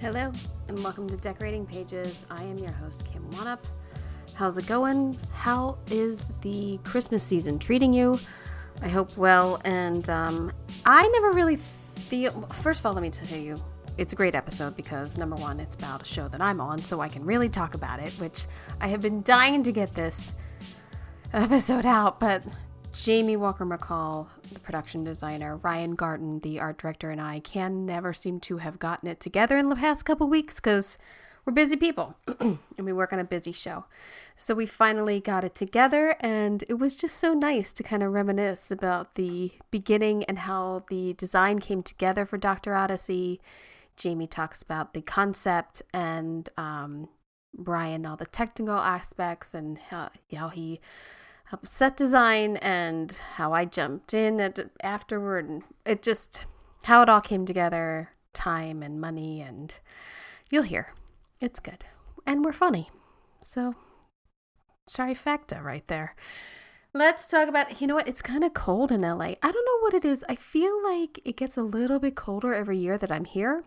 Hello, and welcome to Decorating Pages. I am your host, Kim Wanup. How's it going? How is the Christmas season treating you? I hope well, and I never really feel... First of all, let me tell you, it's a great episode because, number one, it's about a show that I'm on, so I can really talk about it, which I have been dying to get this episode out, but Jamie Walker McCall, the production designer, Ryan Garton, the art director, and I can never seem to have gotten it together in the past couple weeks because we're busy people and we work on a busy show. So we finally got it together, and it was just so nice to kind of reminisce about the beginning and how the design came together for Doctor Odyssey. Jamie talks about the concept, and Ryan all the technical aspects and how he set design, and how I jumped in afterward, and it just how it all came together, time and money, and you'll hear it's good and we're funny, so trifecta right there. Let's talk about, you know what, it's kind of cold in LA. I don't know what it is. I feel like it gets a little bit colder every year that I'm here.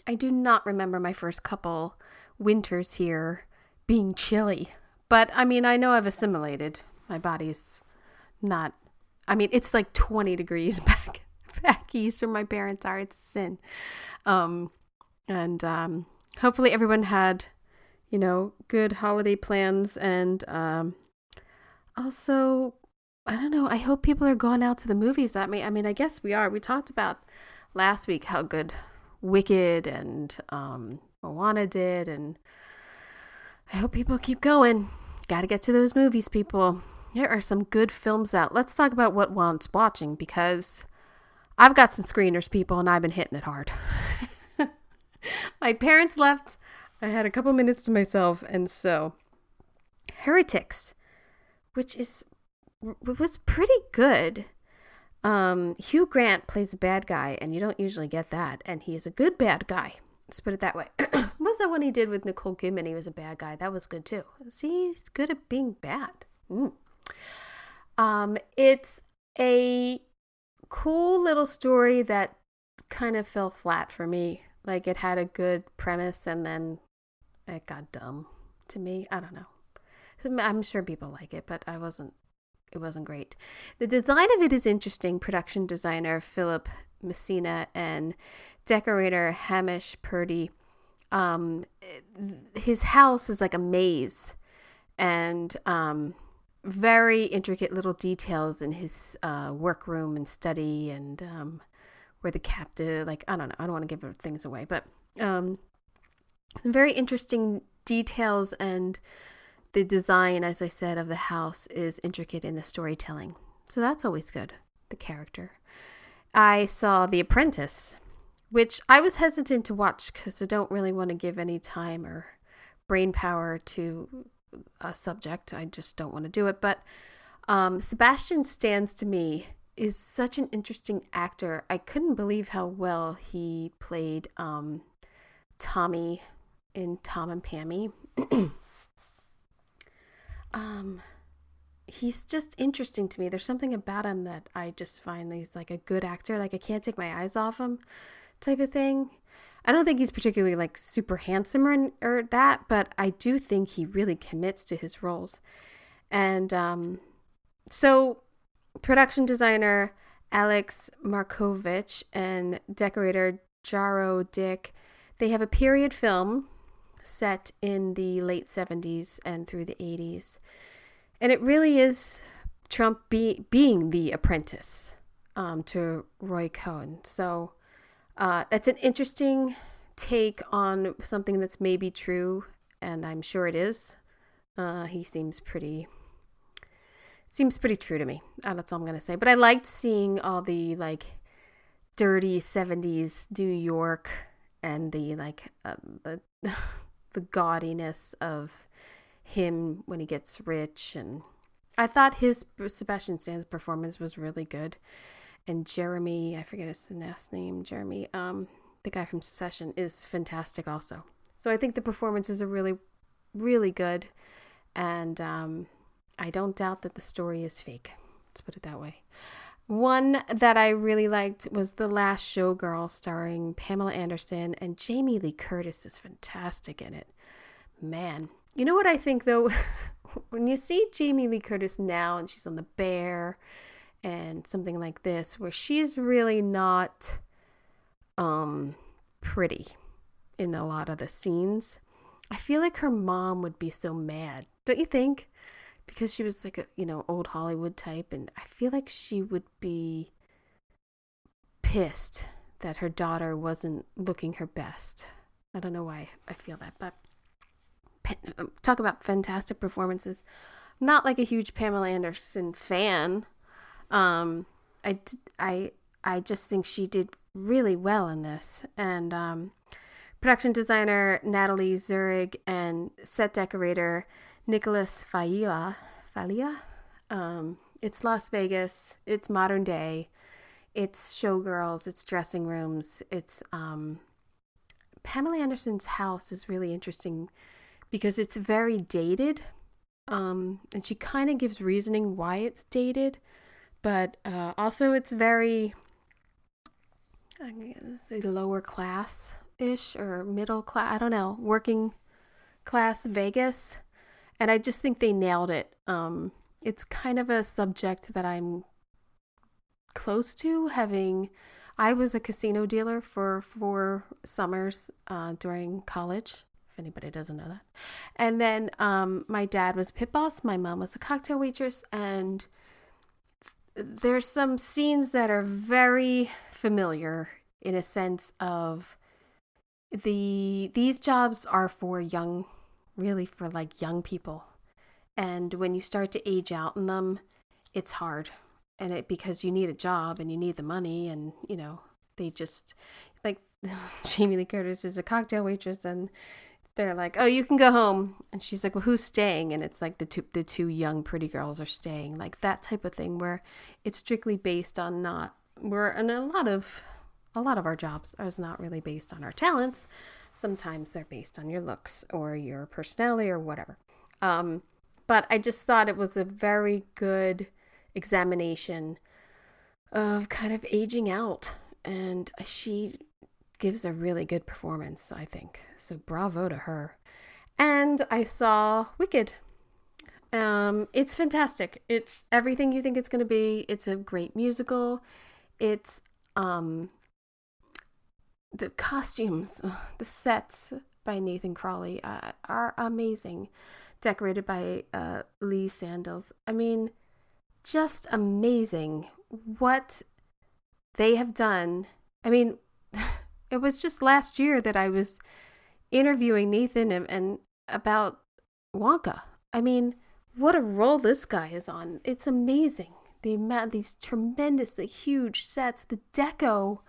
I do not remember my first couple winters here being chilly. But, I mean, I know I've assimilated. My body's not... I mean, it's like 20 degrees back east where my parents are. It's a sin. And hopefully everyone had, good holiday plans. And also, I don't know, I hope people are going out to the movies. I mean, I guess we are. We talked about last week how good Wicked and Moana did. And I hope people keep going. Got to get to those movies, people. There are some good films out. Let's talk about what wants watching, because I've got some screeners, people, and I've been hitting it hard. My parents left. I had a couple minutes to myself, and so Heretics, which was pretty good. Hugh Grant plays a bad guy, and you don't usually get that, and he is a good bad guy. Let's put it that way. What's that one he did with Nicole Kidman? He was a bad guy. That was good too. See, he's good at being bad. It's a cool little story that kind of fell flat for me. Like, it had a good premise and then it got dumb to me. I don't know. I'm sure people like it, but it wasn't great. The design of it is interesting. Production designer Philip Messina and decorator Hamish Purdy. His house is like a maze, and very intricate little details in his workroom and study, and where the captive, like, I don't know, I don't want to give things away, but very interesting details, and the design, as I said, of the house is intricate in the storytelling. So that's always good, the character. I saw The Apprentice, which I was hesitant to watch because I don't really want to give any time or brain power to a subject. I just don't want to do it. But Sebastian Stan, to me, is such an interesting actor. I couldn't believe how well he played Tommy in Tom and Pammy. He's just interesting to me. There's something about him that I just find he's like a good actor. Like, I can't take my eyes off him type of thing. I don't think he's particularly like super handsome or that, but I do think he really commits to his roles. And so production designer Alex Markovich and decorator Jaro Dick, they have a period film set in the late 70s and through the 80s. And it really is Trump being the apprentice to Roy Cohn. So that's an interesting take on something that's maybe true, and I'm sure it is. He seems pretty true to me. That's all I'm going to say. But I liked seeing all the like dirty 70s New York and the like the gaudiness of him when he gets rich, and I thought his Sebastian Stan's performance was really good. And Jeremy, I forget his last name, Jeremy, the guy from Succession, is fantastic also. So I think the performances are really, really good, and I don't doubt that the story is fake. Let's put it that way. One that I really liked was The Last Showgirl, starring Pamela Anderson, and Jamie Lee Curtis is fantastic in it. Man, you know what I think though? When you see Jamie Lee Curtis now and she's on The Bear and something like this, where she's really not pretty in a lot of the scenes, I feel like her mom would be so mad, don't you think? Because she was like a, old Hollywood type, and I feel like she would be pissed that her daughter wasn't looking her best. I don't know why I feel that, but talk about fantastic performances. Not like a huge Pamela Anderson fan. I just think she did really well in this, and production designer Natalie Zurich and set decorator Nicholas Failla. It's Las Vegas. It's modern day. It's showgirls. It's dressing rooms. It's Pamela Anderson's house is really interesting because it's very dated, and she kind of gives reasoning why it's dated, but also it's very, I guess, lower class-ish or middle class. I don't know, working class Vegas. And I just think they nailed it. It's kind of a subject that I'm close to having. I was a casino dealer for 4 summers during college, if anybody doesn't know that. And then my dad was a pit boss. My mom was a cocktail waitress. And there's some scenes that are very familiar in a sense of these jobs are for young people, and when you start to age out in them, it's hard, and because you need a job and you need the money, and they just like Jamie Lee Curtis is a cocktail waitress, and they're like, oh, you can go home, and she's like, well, who's staying? And it's like the two young pretty girls are staying, like that type of thing, where it's strictly based on and a lot of our jobs is not really based on our talents. Sometimes they're based on your looks or your personality or whatever. But I just thought it was a very good examination of kind of aging out. And she gives a really good performance, I think. So bravo to her. And I saw Wicked. It's fantastic. It's everything you think it's going to be. It's a great musical. It's the costumes, the sets by Nathan Crawley are amazing. Decorated by Lee Sandals. I mean, just amazing what they have done. I mean, it was just last year that I was interviewing Nathan and about Wonka. I mean, what a role this guy is on. It's amazing. These tremendously huge sets, the deco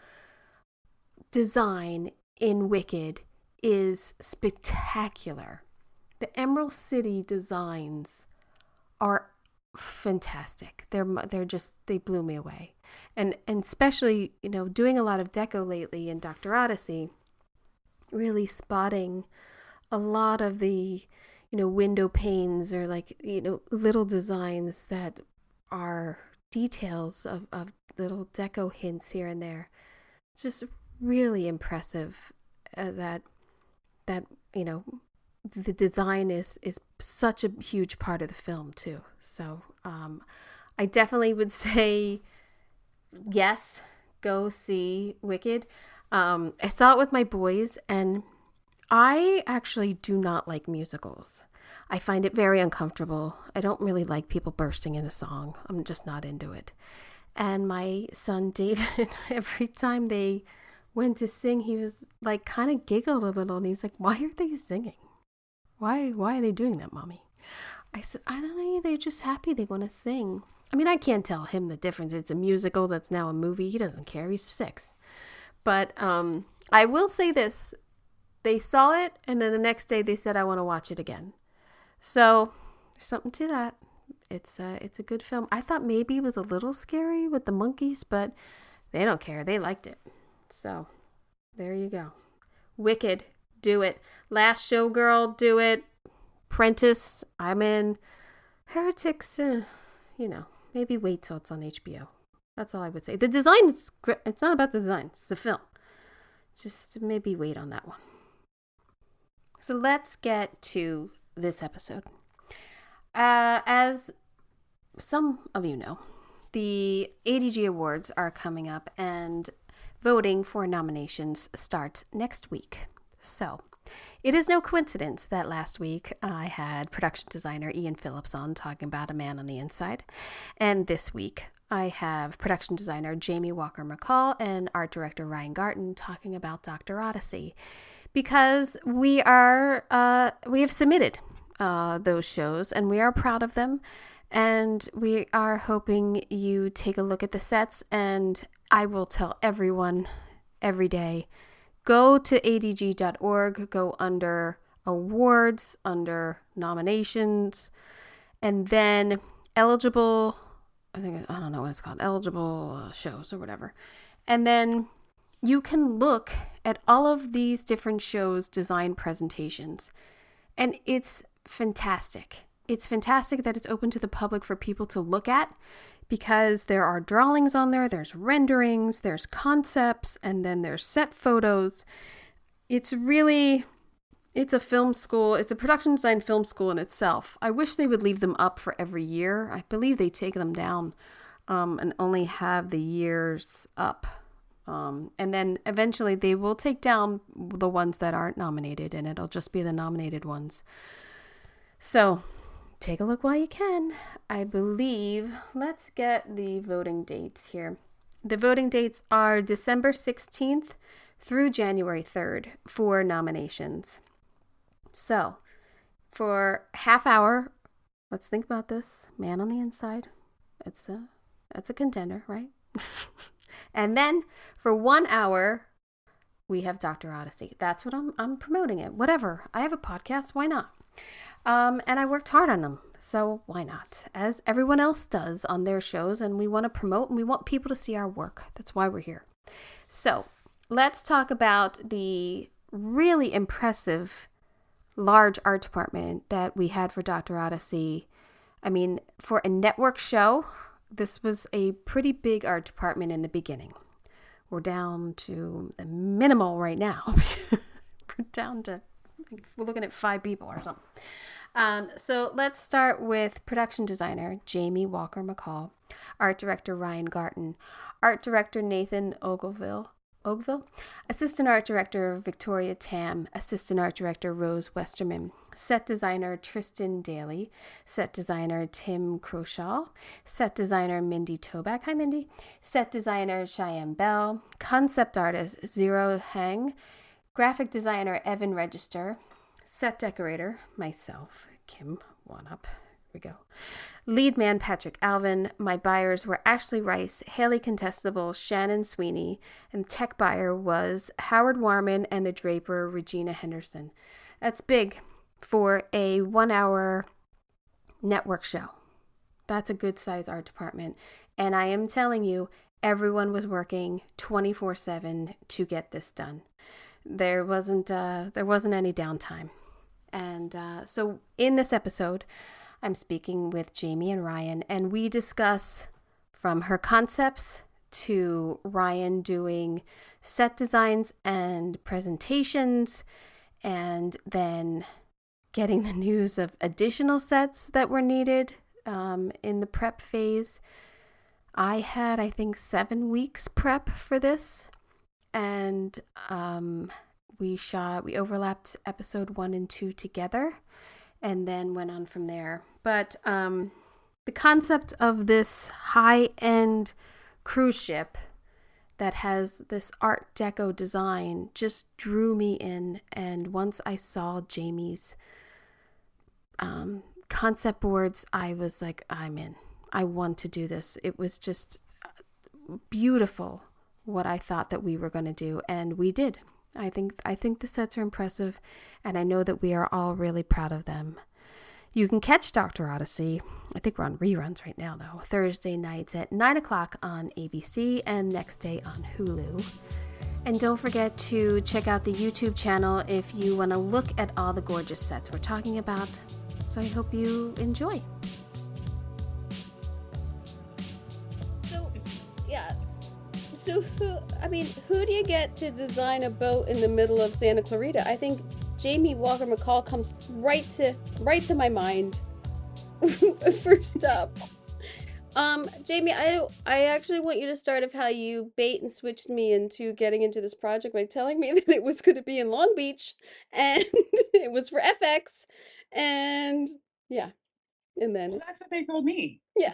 design in Wicked is spectacular. The Emerald City designs are fantastic. They blew me away. And especially, doing a lot of deco lately in Doctor Odyssey, really spotting a lot of the, window panes or little designs that are details of little deco hints here and there. It's just really impressive that the design is such a huge part of the film too. So I definitely would say yes, go see Wicked. I saw it with my boys, and I actually do not like musicals. I find it very uncomfortable. I don't really like people bursting into song. I'm just not into it. And my son David, every time they went to sing, he was like kind of giggled a little, and he's like, why are they singing? Why are they doing that, Mommy? I said, I don't know, they're just happy, they want to sing. I mean, I can't tell him the difference. It's a musical that's now a movie. He doesn't care. He's 6. But I will say this. They saw it, and then the next day they said, I want to watch it again. So there's something to that. It's a good film. I thought maybe it was a little scary with the monkeys, but they don't care. They liked it. So there you go. Wicked, do it. Last Showgirl, do it. Prentice, I'm in. Heretics, maybe wait till it's on HBO. That's all I would say. The design is it's not about the design, it's the film. Just maybe wait on that one. So let's get to this episode. As some of you know, the ADG Awards are coming up and voting for nominations starts next week. So it is no coincidence that last week I had production designer Ian Phillips on talking about A Man on the Inside. And this week I have production designer Jamie Walker McCall and art director Ryan Garton talking about Doctor Odyssey, because we have submitted those shows and we are proud of them, and we are hoping you take a look at the sets. And I will tell everyone every day, go to adg.org, go under awards, under nominations, and then eligible, I don't know what it's called, eligible shows or whatever. And then you can look at all of these different shows' design presentations. And it's fantastic. It's fantastic that it's open to the public for people to look at, because there are drawings on there, there's renderings, there's concepts, and then there's set photos. It's a film school. It's a production design film school in itself. I wish they would leave them up for every year. I believe they take them down and only have the years up. And then eventually they will take down the ones that aren't nominated, and it'll just be the nominated ones. So take a look while you can. I believe, let's get the voting dates here. The voting dates are December 16th through January 3rd for nominations. So for half hour, let's think about this. Man on the Inside. It's a contender, right? And then for 1 hour, we have Doctor Odyssey. That's what I'm promoting it. Whatever. I have a podcast. Why not? And I worked hard on them. So why not? As everyone else does on their shows. And we want to promote and we want people to see our work. That's why we're here. So let's talk about the really impressive large art department that we had for Doctor Odyssey. I mean, for a network show, this was a pretty big art department in the beginning. We're down to the minimal right now. We're down to, we're looking at 5 people or something. So let's start with production designer Jamie Walker McCall, art director Ryan Garton, art director Nathan Ogilville, assistant art director Victoria Tam, assistant art director Rose Westerman, set designer Tristan Daly, set designer Tim Croshaw, set designer Mindy Toback, hi Mindy, set designer Cheyenne Bell, concept artist Zero Hang, graphic designer Evan Register, set decorator myself, Kim Wanup. We go. Lead man Patrick Alvin. My buyers were Ashley Rice, Haley Contestable, Shannon Sweeney, and tech buyer was Howard Warman and the draper Regina Henderson. That's big for a 1 hour network show. That's a good size art department. And I am telling you, everyone was working 24/7 to get this done. There wasn't any downtime. And so in this episode, I'm speaking with Jamie and Ryan, and we discuss from her concepts to Ryan doing set designs and presentations, and then getting the news of additional sets that were needed in the prep phase. I had, I think, 7 weeks prep for this, and we overlapped episode 1 and 2 together, and then went on from there. But the concept of this high-end cruise ship that has this Art Deco design just drew me in. And once I saw Jamie's concept boards, I was like, I'm in. I want to do this. It was just beautiful what I thought that we were going to do, and we did. I think the sets are impressive, and I know that we are all really proud of them. You can catch Doctor Odyssey, I think we're on reruns right now though, Thursday nights at 9 o'clock on ABC and next day on Hulu. And don't forget to check out the YouTube channel if you want to look at all the gorgeous sets we're talking about. So I hope you enjoy. So So who do you get to design a boat in the middle of Santa Clarita? I think Jamie Walker McCall comes right to my mind. First up. Jamie, I actually want you to start of how you bait and switched me into getting into this project by telling me that it was going to be in Long Beach and it was for FX and yeah, and then Well, that's what they told me. yeah.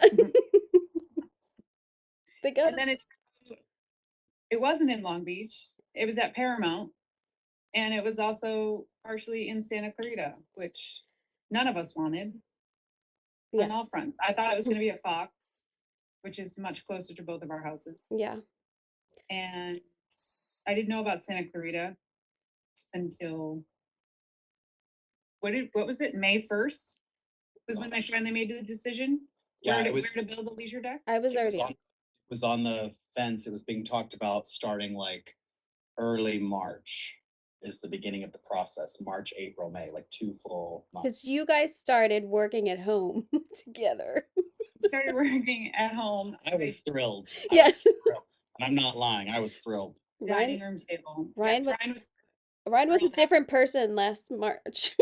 They got And then it wasn't in Long Beach. It was at Paramount, and it was also partially in Santa Clarita, which none of us wanted on all fronts. I thought it was going to be at Fox, which is much closer to both of our houses. Yeah. And I didn't know about Santa Clarita until what was it? May 1st was when they finally made the decision. Yeah, where to build the leisure deck. I was already it was on the fence. It was being talked about starting like early March is the beginning of the process. March, April, May, like 2 full because months. you guys started working at home together. Started working at home. I was thrilled. Yes. And I'm not lying. I was thrilled. Dining room table. Ryan Yes, Ryan was a thrilled. different person last March.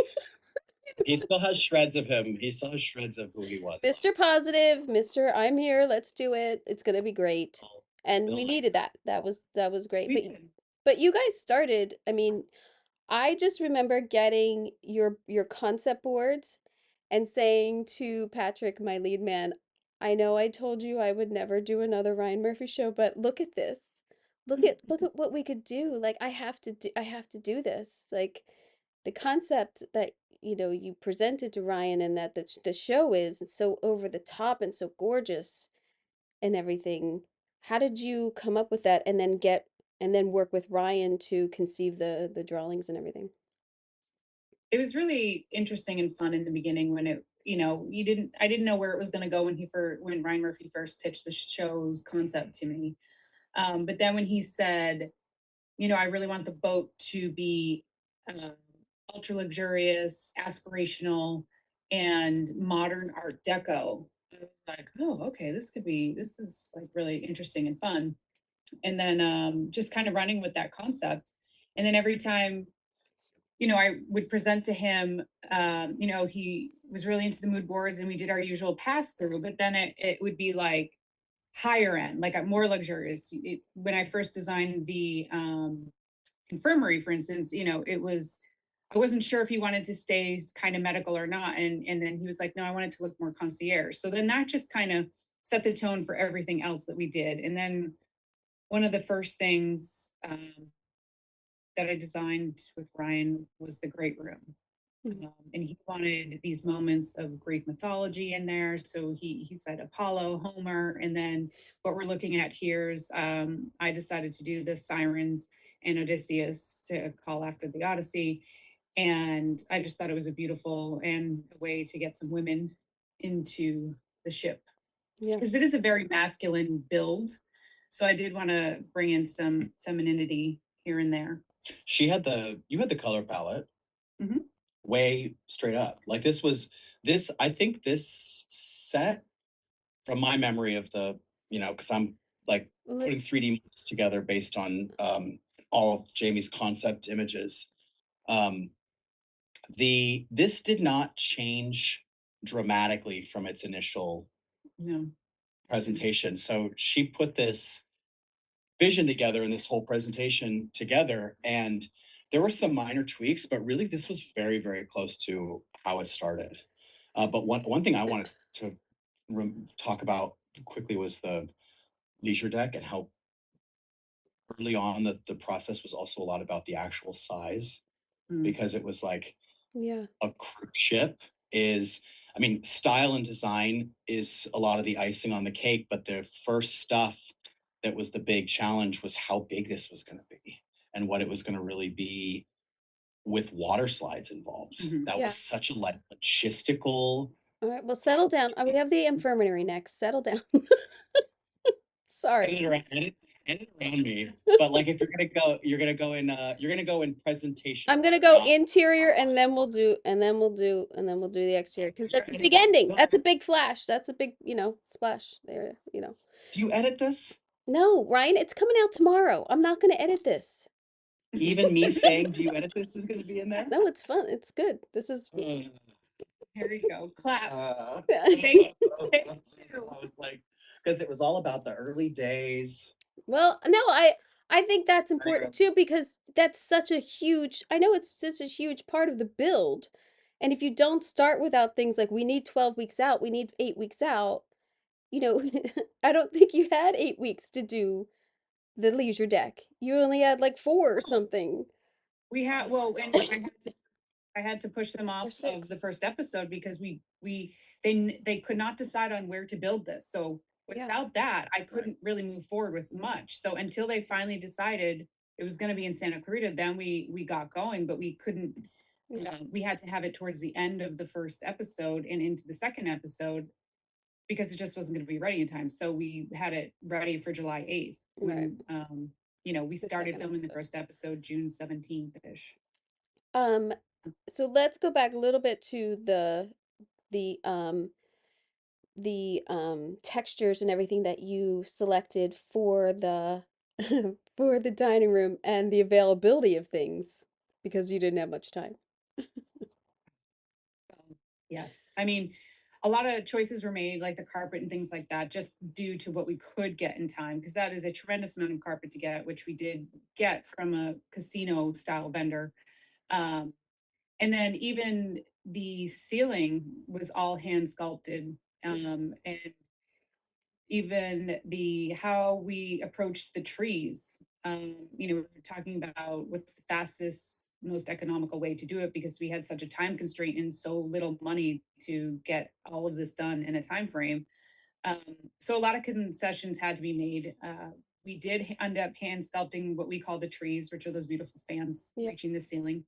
He still has shreds of him. He still has shreds of who he was. Mr. Positive, Mr. I'm here, let's do it. It's gonna be great. And we Still needed that. That was great. We But did. but you guys started, I mean, I just remember getting your concept boards and saying to Patrick, my lead man, I know I told you I would never do another Ryan Murphy show, but look at this. Look at what we could do. Like I have to do this. Like the concept that you presented to Ryan and that the show is so over the top and so gorgeous and everything. How did you come up with that and then work with Ryan to conceive the drawings and everything? It was really interesting and fun in the beginning when I didn't know where it was going to go when Ryan Murphy first pitched the show's concept to me. But then when he said, I really want the boat to be ultra luxurious, aspirational, and modern Art Deco, I was like, oh, okay, this is like really interesting and fun. And then just kind of running with that concept. And then every time I would present to him, he was really into the mood boards and we did our usual pass through, but then it would be like higher end, like more luxurious. When I first designed the infirmary, for instance, I wasn't sure if he wanted to stay kind of medical or not. And then he was like, no, I want it to look more concierge. So then that just kind of set the tone for everything else that we did. And then one of the first things that I designed with Ryan was the Great Room. And he wanted these moments of Greek mythology in there. So he said Apollo, Homer, and then what we're looking at here is I decided to do the Sirens and Odysseus to call after the Odyssey. And I just thought it was a beautiful and a way to get some women into the ship. Yeah. Because it is a very masculine build. So I did want to bring in some femininity here and there. You had the color palette way straight up. Like I think this set from my memory of because I'm like putting 3D models together based on all of Jamie's concept images. This did not change dramatically from its initial presentation. So she put this vision together and this whole presentation together, and there were some minor tweaks, but really this was very, very close to how it started. But one thing I wanted to talk about quickly was the leisure deck and how early on the process was also a lot about the actual size, because it was like a cruise ship style and design is a lot of the icing on the cake, but the first stuff that was the big challenge was how big this was going to be and what it was going to really be with water slides involved. That was such a logistical. All right, well, settle down. We have the infirmary next. Settle down. Sorry. Edit around me. But like if you're gonna go in presentation. I'm gonna go interior and then we'll do the exterior because that's a big ending. That's a big flash. That's a big, splash there, Do you edit this? No, Ryan, it's coming out tomorrow. I'm not going to edit this. Even me saying, "Do you edit this?" is going to be in there. No, it's fun. It's good. This is. Here you go. Clap. Take, Take two. I was like, because it was all about the early days. Well, no, I think that's important too because that's such a huge. I know it's such a huge part of the build, and if you don't start without things like we need 12 weeks out, we need 8 weeks out. You know, I don't think you had 8 weeks to do the leisure deck. You only had like 4 or something. We had, well, and I had to push them off of the 6. first episode because they could not decide on where to build this. So Yeah. without that, I couldn't really move forward with much. So until they finally decided it was going to be in Santa Clarita, then we got going, but we couldn't. We had to have it towards the end of the first episode and into the second episode because it just wasn't going to be ready in time. So we had it ready for July 8th when we started filming the first episode June 17th-ish. So let's go back a little bit to the textures and everything that you selected for the for the dining room and the availability of things because you didn't have much time. Yes. I mean, a lot of choices were made, like the carpet and things like that, just due to what we could get in time, because that is a tremendous amount of carpet to get, which we did get from a casino style vendor. And then even the ceiling was all hand sculpted. And even how we approached the trees. We're talking about what's the fastest, most economical way to do it because we had such a time constraint and so little money to get all of this done in a time frame. So a lot of concessions had to be made. We did end up hand sculpting what we call the trees, which are those beautiful fans reaching the ceiling.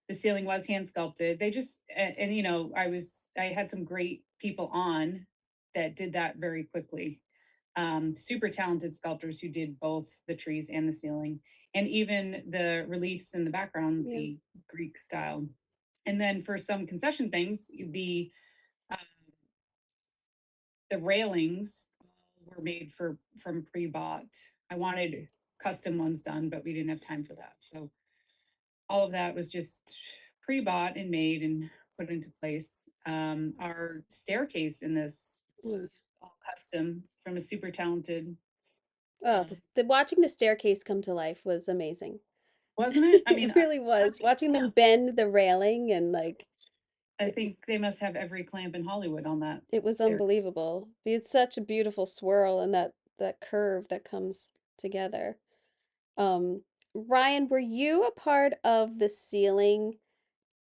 The ceiling was hand sculpted. They just I had some great people on that did that very quickly. Super talented sculptors who did both the trees and the ceiling, and even the reliefs in the background, the Greek style. And then for some concession things, um, the railings were made from pre-bought. I wanted custom ones done, but we didn't have time for that. So all of that was just pre-bought and made and put into place. Our staircase in this was all custom from a super talented. Oh, the watching the staircase come to life was amazing. Wasn't it? I mean, it really was. Watching them bend the railing and like I think they must have every clamp in Hollywood on that. it was unbelievable. It's such a beautiful swirl and that curve that comes together. Ryan, were you a part of the ceiling?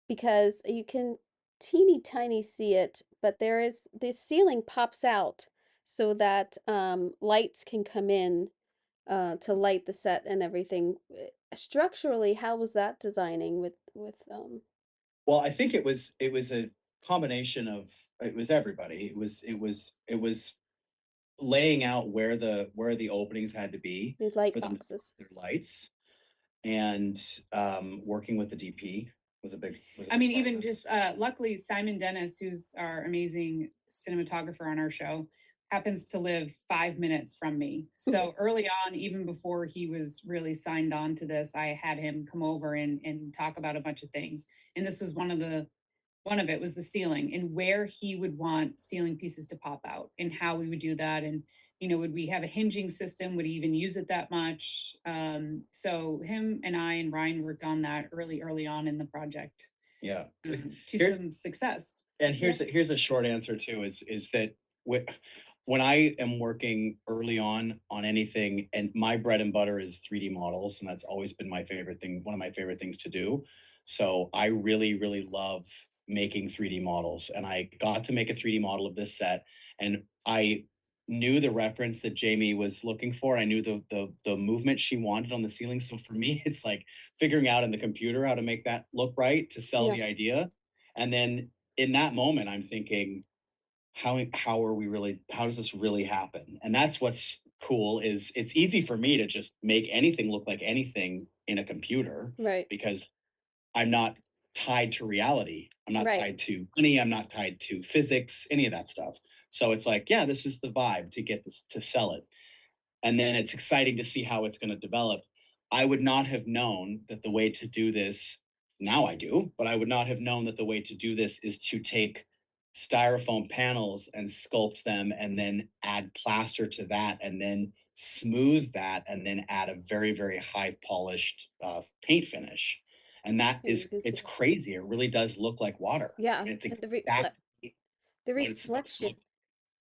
Because you can teeny tiny see it, but the ceiling pops out so that lights can come in to light the set and everything. Structurally, how was that designing with Well, I think it was a combination of it was everybody. It was laying out where the openings had to be the light for them to boxes? put their lights, and working with the DP was a big. I mean, even just luckily Simon Dennis, who's our amazing cinematographer on our show, happens to live 5 minutes from me. So early on, even before he was really signed on to this, I had him come over and talk about a bunch of things. And this was one of it was the ceiling and where he would want ceiling pieces to pop out and how we would do that. And, would we have a hinging system? Would he even use it that much? So him and I and Ryan worked on that early on in the project. Yeah. To some success. And here's a short answer too, is that when I am working early on anything, and my bread and butter is 3D models, and that's always been my favorite thing, one of my favorite things to do. So I really, really love making 3D models, and I got to make a 3D model of this set, and I knew the reference that Jamie was looking for. I knew the movement she wanted on the ceiling. So for me, it's like figuring out in the computer how to make that look right to sell the idea. And then in that moment, I'm thinking, how does this really happen? And that's what's cool is it's easy for me to just make anything look like anything in a computer, Right. because I'm not tied to reality. I'm not tied to money. I'm not tied to physics, any of that stuff. So it's like, yeah, this is the vibe to get this to sell it. And then it's exciting to see how it's going to develop. I would not have known that the way to do this, now I do, but I would not have known that the way to do this is to take styrofoam panels and sculpt them and then add plaster to that and then smooth that and then add a very, very high polished paint finish. And that And you is, can see it's it. crazy. It really does look like water. Yeah, And it's and exactly the what it's supposed to reflection look.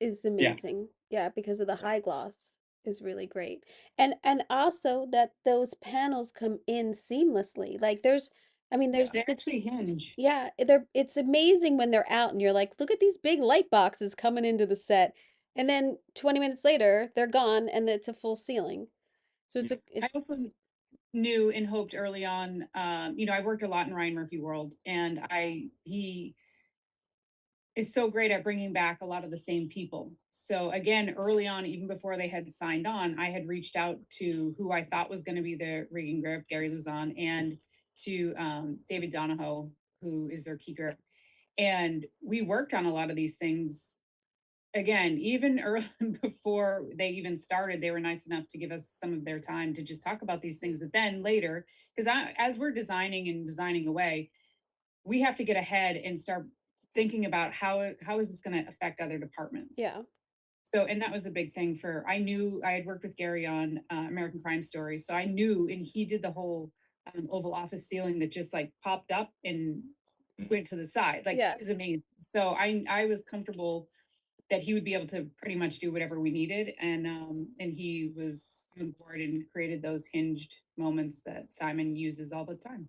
is Yeah. amazing. Yeah, because of the Yeah. high gloss is really great. And also that those panels come in seamlessly. Like there's I mean there's Yeah. They actually hinge. yeah, they're it's amazing when they're out and you're like, look at these big light boxes coming into the set. And then 20 minutes later, they're gone and it's a full ceiling. So Yeah. I it's also knew and hoped early on, I've worked a lot in Ryan Murphy world, and he is so great at bringing back a lot of the same people. So again, early on, even before they had signed on, I had reached out to who I thought was going to be the rigging grip, Gary Luzon, and to David Donahoe, who is their key grip. And we worked on a lot of these things. Again, even early before they even started, they were nice enough to give us some of their time to just talk about these things. That then later, because as we're designing and designing away, we have to get ahead and start thinking about how is this going to affect other departments. yeah. So, and that was a big thing for, I knew I had worked with Gary on American Crime Story. So I knew, and he did the whole Oval Office ceiling that just like popped up and went to the side. Like Yeah. he's amazing. So I was comfortable that he would be able to pretty much do whatever we needed. And he was on board and created those hinged moments that Simon uses all the time.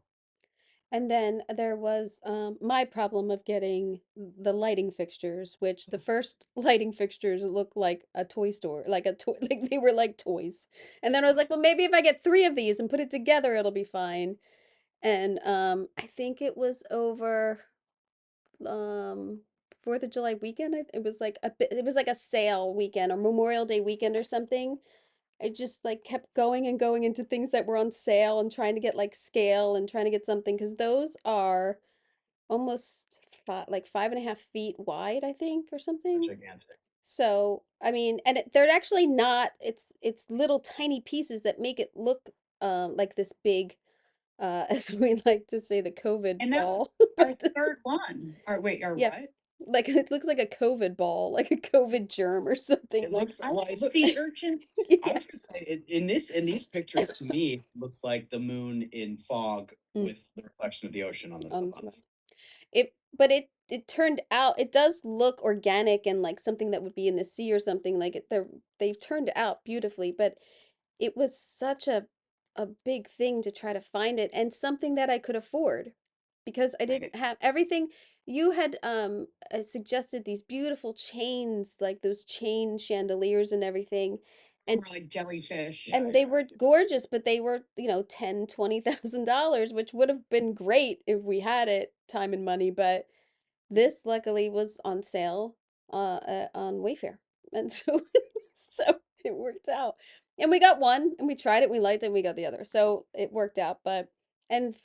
And then there was my problem of getting the lighting fixtures, which the first lighting fixtures looked like a toy store, like a toy, like they were like toys. And then I was like, well, maybe if I get three of these and put it together, it'll be fine. And I think it was over um 4th of July weekend. It was like it was like a sale weekend or Memorial Day weekend or something. I just like kept going and going into things that were on sale and trying to get like scale and trying to get something because those are almost like 5.5 feet wide, I think, or something. Gigantic. So, I mean, and they're actually not, it's little tiny pieces that make it look like this big, as we like to say, the COVID And that was ball. our But third one. Or wait, our yeah, what? like it looks like a COVID ball, like a COVID germ or something. It Like, looks I well. like sea urchin. I was yes. gonna say in these pictures to me it looks like the moon in fog Mm, with the reflection of the ocean on the on above. but it turned out it does look organic and like something that would be in the sea or something like they've turned out beautifully, but it was such a big thing to try to find it and something that I could afford because I Right. didn't have everything you had suggested these beautiful chains like those chain chandeliers and everything and More like jellyfish. Yeah, they yeah. were gorgeous but they were 10, $20,000 which would have been great if we had it time and money but this luckily was on sale on Wayfair. And so so it worked out. And we got one and we tried it, we liked it, and we got the other. So it worked out, but and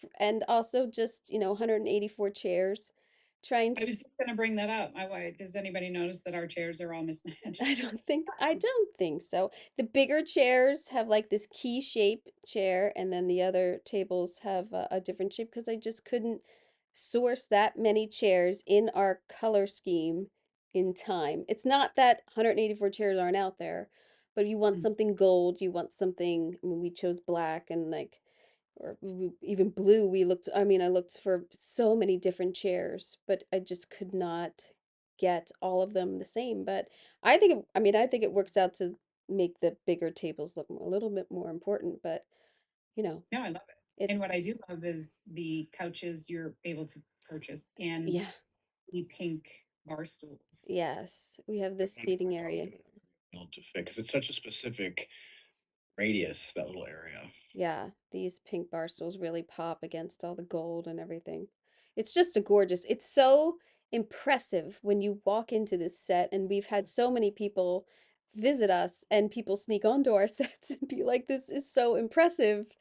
also just, 184 chairs trying to I was just gonna bring that up. Does anybody notice that our chairs are all mismatched? I don't think so. The bigger chairs have like this key shape chair, and then the other tables have a different shape because I just couldn't source that many chairs in our color scheme in time. It's not that 184 chairs aren't out there, but you want Mm. something gold, you want something, I mean, we chose black and like or even blue. I looked for so many different chairs, but I just could not get all of them the same. But I think it works out to make the bigger tables look a little bit more important, but you know, No, I love it. And it's what I do love is the couches you're able to purchase and yeah, the pink bar stools. yes, we have I this wonder seating how area. they would be able to fit because it's such a specific radius, that little area. Yeah, these pink bar stools really pop against all the gold and everything. It's just a gorgeous. It's so impressive when you walk into this set, and we've had so many people visit us, and people sneak onto our sets and be like, "This is so impressive,"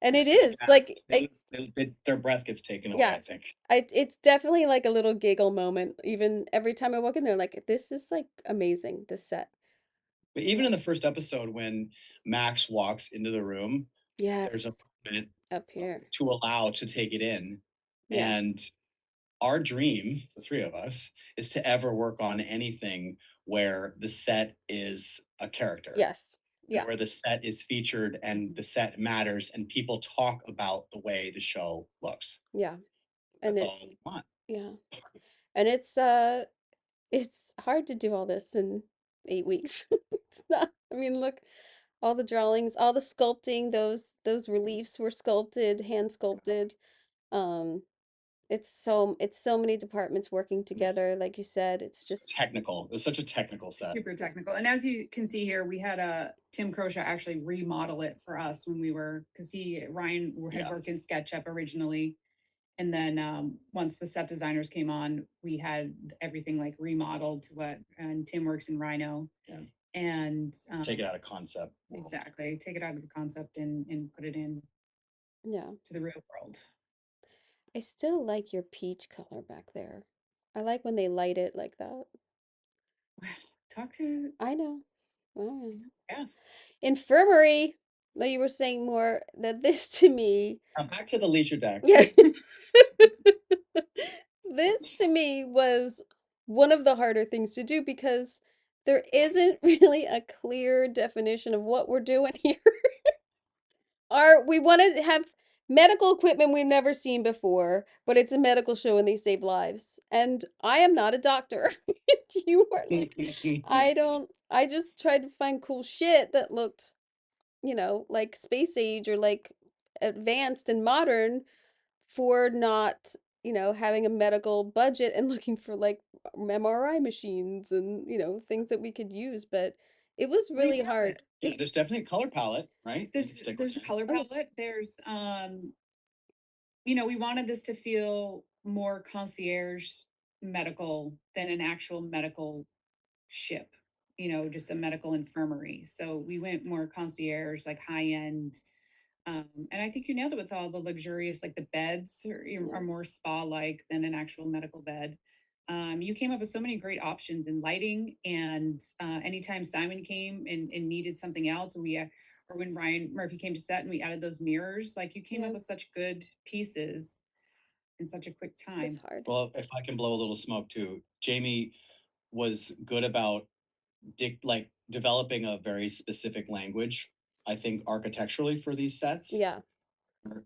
and it is Yes, like, I, their breath gets taken away, yeah, I think. it's definitely like a little giggle moment. Even every time I walk in there, like, this is like amazing. This set. But even in the first episode, when Max walks into the room, Yes. there's a moment Up here. to allow to take it in. Yeah. And our dream, the three of us, is to ever work on anything where the set is a character. Yes. And Yeah. where the set is featured and the set matters and people talk about the way the show looks. Yeah. And That's all we want. yeah. And it's hard to do all this in 8 weeks. It's not, I mean, look, all the drawings, all the sculpting, those reliefs were sculpted, hand sculpted. Um, it's so many departments working together, like you said. It's just Technical. It was such a technical set. Super technical. And as you can see here, we had Tim Crochet actually remodel it for us when we were, because Ryan had worked in SketchUp originally. And then once the set designers came on, we had everything like remodeled to what, and Tim works in Rhino. Yeah. And take it out of concept world. Exactly. Take it out of the concept and put it in to the real world. I still like your peach color back there. I like when they light it like that. Talk to. I know. Wow. Yeah. Infirmary. No, you were saying more that this to me. Back to the leisure deck. Yeah. This to me was one of the harder things to do because there isn't really a clear definition of what we're doing here. We want to have medical equipment we've never seen before, but it's a medical show and they save lives. And I am not a doctor. You are like, I just tried to find cool shit that looked, like space age or like advanced and modern for not, having a medical budget and looking for like MRI machines and, things that we could use. But it was really hard. Yeah, there's definitely a color palette, right? There's a color palette. There's we wanted this to feel more concierge medical than an actual medical ship, just a medical infirmary. So we went more concierge, like high end. And I think you nailed it with all the luxurious, like the beds are more spa like than an actual medical bed. You came up with so many great options in lighting, and anytime Simon came and needed something else, or when Ryan Murphy came to set and we added those mirrors, like you came up with such good pieces in such a quick time. It's hard. Well, if I can blow a little smoke too, Jamie was good about developing a very specific language, I think architecturally for these sets. Yeah.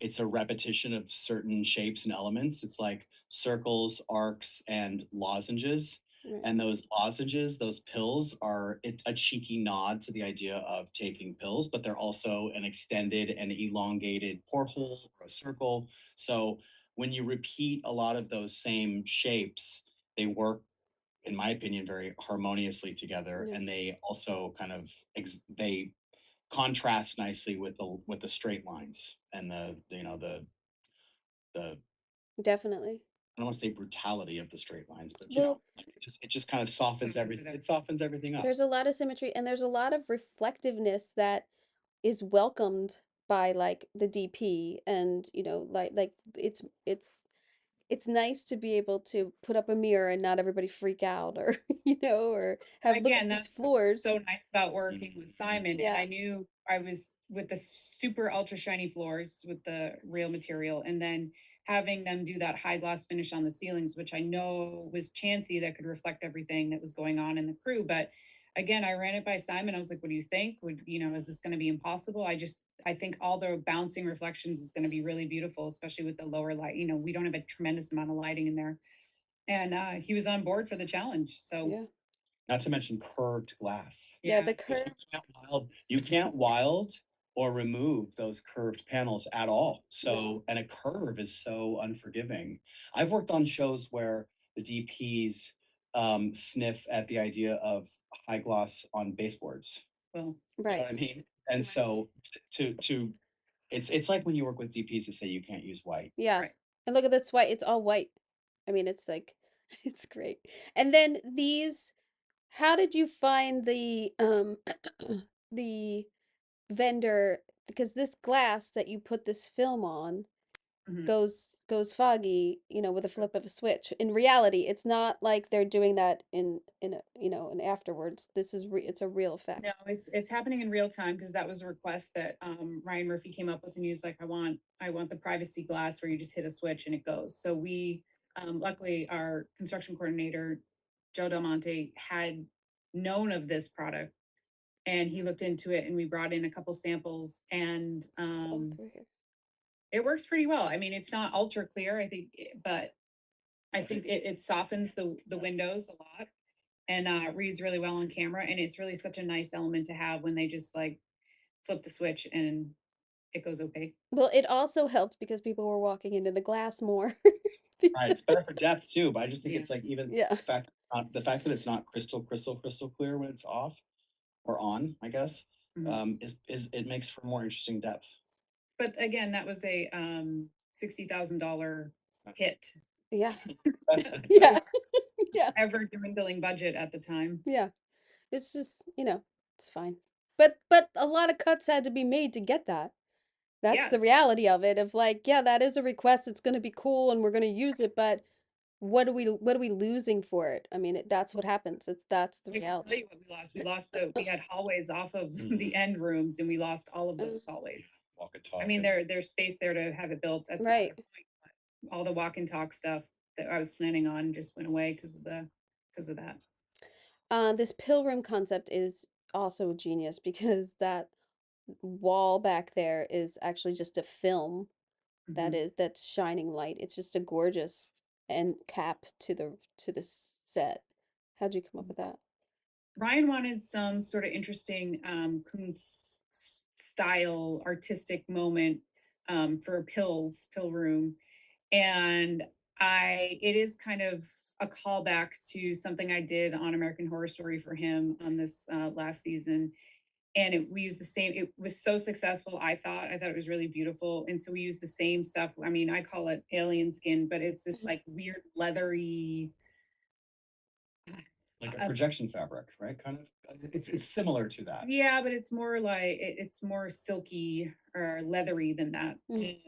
It's a repetition of certain shapes and elements. It's like circles, arcs, and lozenges. Right. And those lozenges, those pills, are a cheeky nod to the idea of taking pills, but they're also an extended and elongated porthole or a circle. So when you repeat a lot of those same shapes, they work, in my opinion, very harmoniously together. And they also kind of they contrast nicely with the straight lines and the Definitely. I don't want to say brutality of the straight lines, but it just kind of Softens everything. it up. It softens everything up. There's a lot of symmetry and there's a lot of reflectiveness that is welcomed by like the DP and like it's nice to be able to put up a mirror and not everybody freak out or or have look at these floors. So nice about working with Simon. Yeah. And I knew I was with the super ultra shiny floors with the real material, and then having them do that high gloss finish on the ceilings, which I know was chancy, that could reflect everything that was going on in the crew. But again, I ran it by Simon. I was like, what do you think? Is this going to be impossible? I think all the bouncing reflections is going to be really beautiful, especially with the lower light. We don't have a tremendous amount of lighting in there. And he was on board for the challenge. So yeah. Not to mention curved glass. Yeah, the curve. You can't wild or remove those curved panels at all. So, and a curve is so unforgiving. I've worked on shows where the DPs sniff at the idea of high gloss on baseboards. Well, right. You know what I mean? And so it's like when you work with DPs that say you can't use white. Yeah. Right. And look at this white. It's all white. I mean, it's like, it's great. And then how did you find the the vendor? Because this glass that you put this film on Mhm. goes foggy, with a flip of a switch. In reality, it's not like they're doing that in a, and afterwards. It's a real No, effect. it's happening in real time because that was a request that Ryan Murphy came up with, and he was like, I want the privacy glass where you just hit a switch and it goes. So we luckily our construction coordinator Joe Del Monte had known of this product, and he looked into it, and we brought in a couple samples, and It's all through here. it works pretty well. I mean, it's not ultra clear, I think, but I think it softens the windows a lot, and reads really well on camera. And it's really such a nice element to have when they just like flip the switch and it goes okay. Well, it also helped because people were walking into the glass more. Right, it's better for depth too, but I just think Yeah. it's like even Yeah. the fact that it's not crystal clear when it's off or on, I guess, Mhm. is it makes for more interesting depth. But again, that was a $60,000 hit Yeah. to Yeah. our Yeah. ever dwindling budget at the time. Yeah. It's just, it's fine. But a lot of cuts had to be made to get that. That's the Yes. reality of it, of like, yeah, that is a request. It's going to be cool and we're going to use it, but what are we losing for it? I mean, that's what happens. That's the I can tell reality. you what we lost. We had hallways off of the Mhm. end rooms, and we lost all of Uh, those hallways. Walk and I talk mean, and there's space there to have it built. That's a right. matter of point. But all the walk and talk stuff that I was planning on just went away because of that. This pill room concept is also genius because that wall back there is actually just a film Mhm. that's shining light. It's just a gorgeous end cap to the set. How'd you come up with that? Ryan wanted some sort of interesting Kunst style artistic moment for a pill room. And it is kind of a callback to something I did on American Horror Story for him on this last season. And we used the same, it was so successful. I thought it was really beautiful. And so we used the same stuff. I mean, I call it alien skin, but it's this Mhm. like weird leathery, like a uh, projection fabric, right? Kind of. It's similar to that. yeah, but it's more like it's more silky or leathery than that. Mm.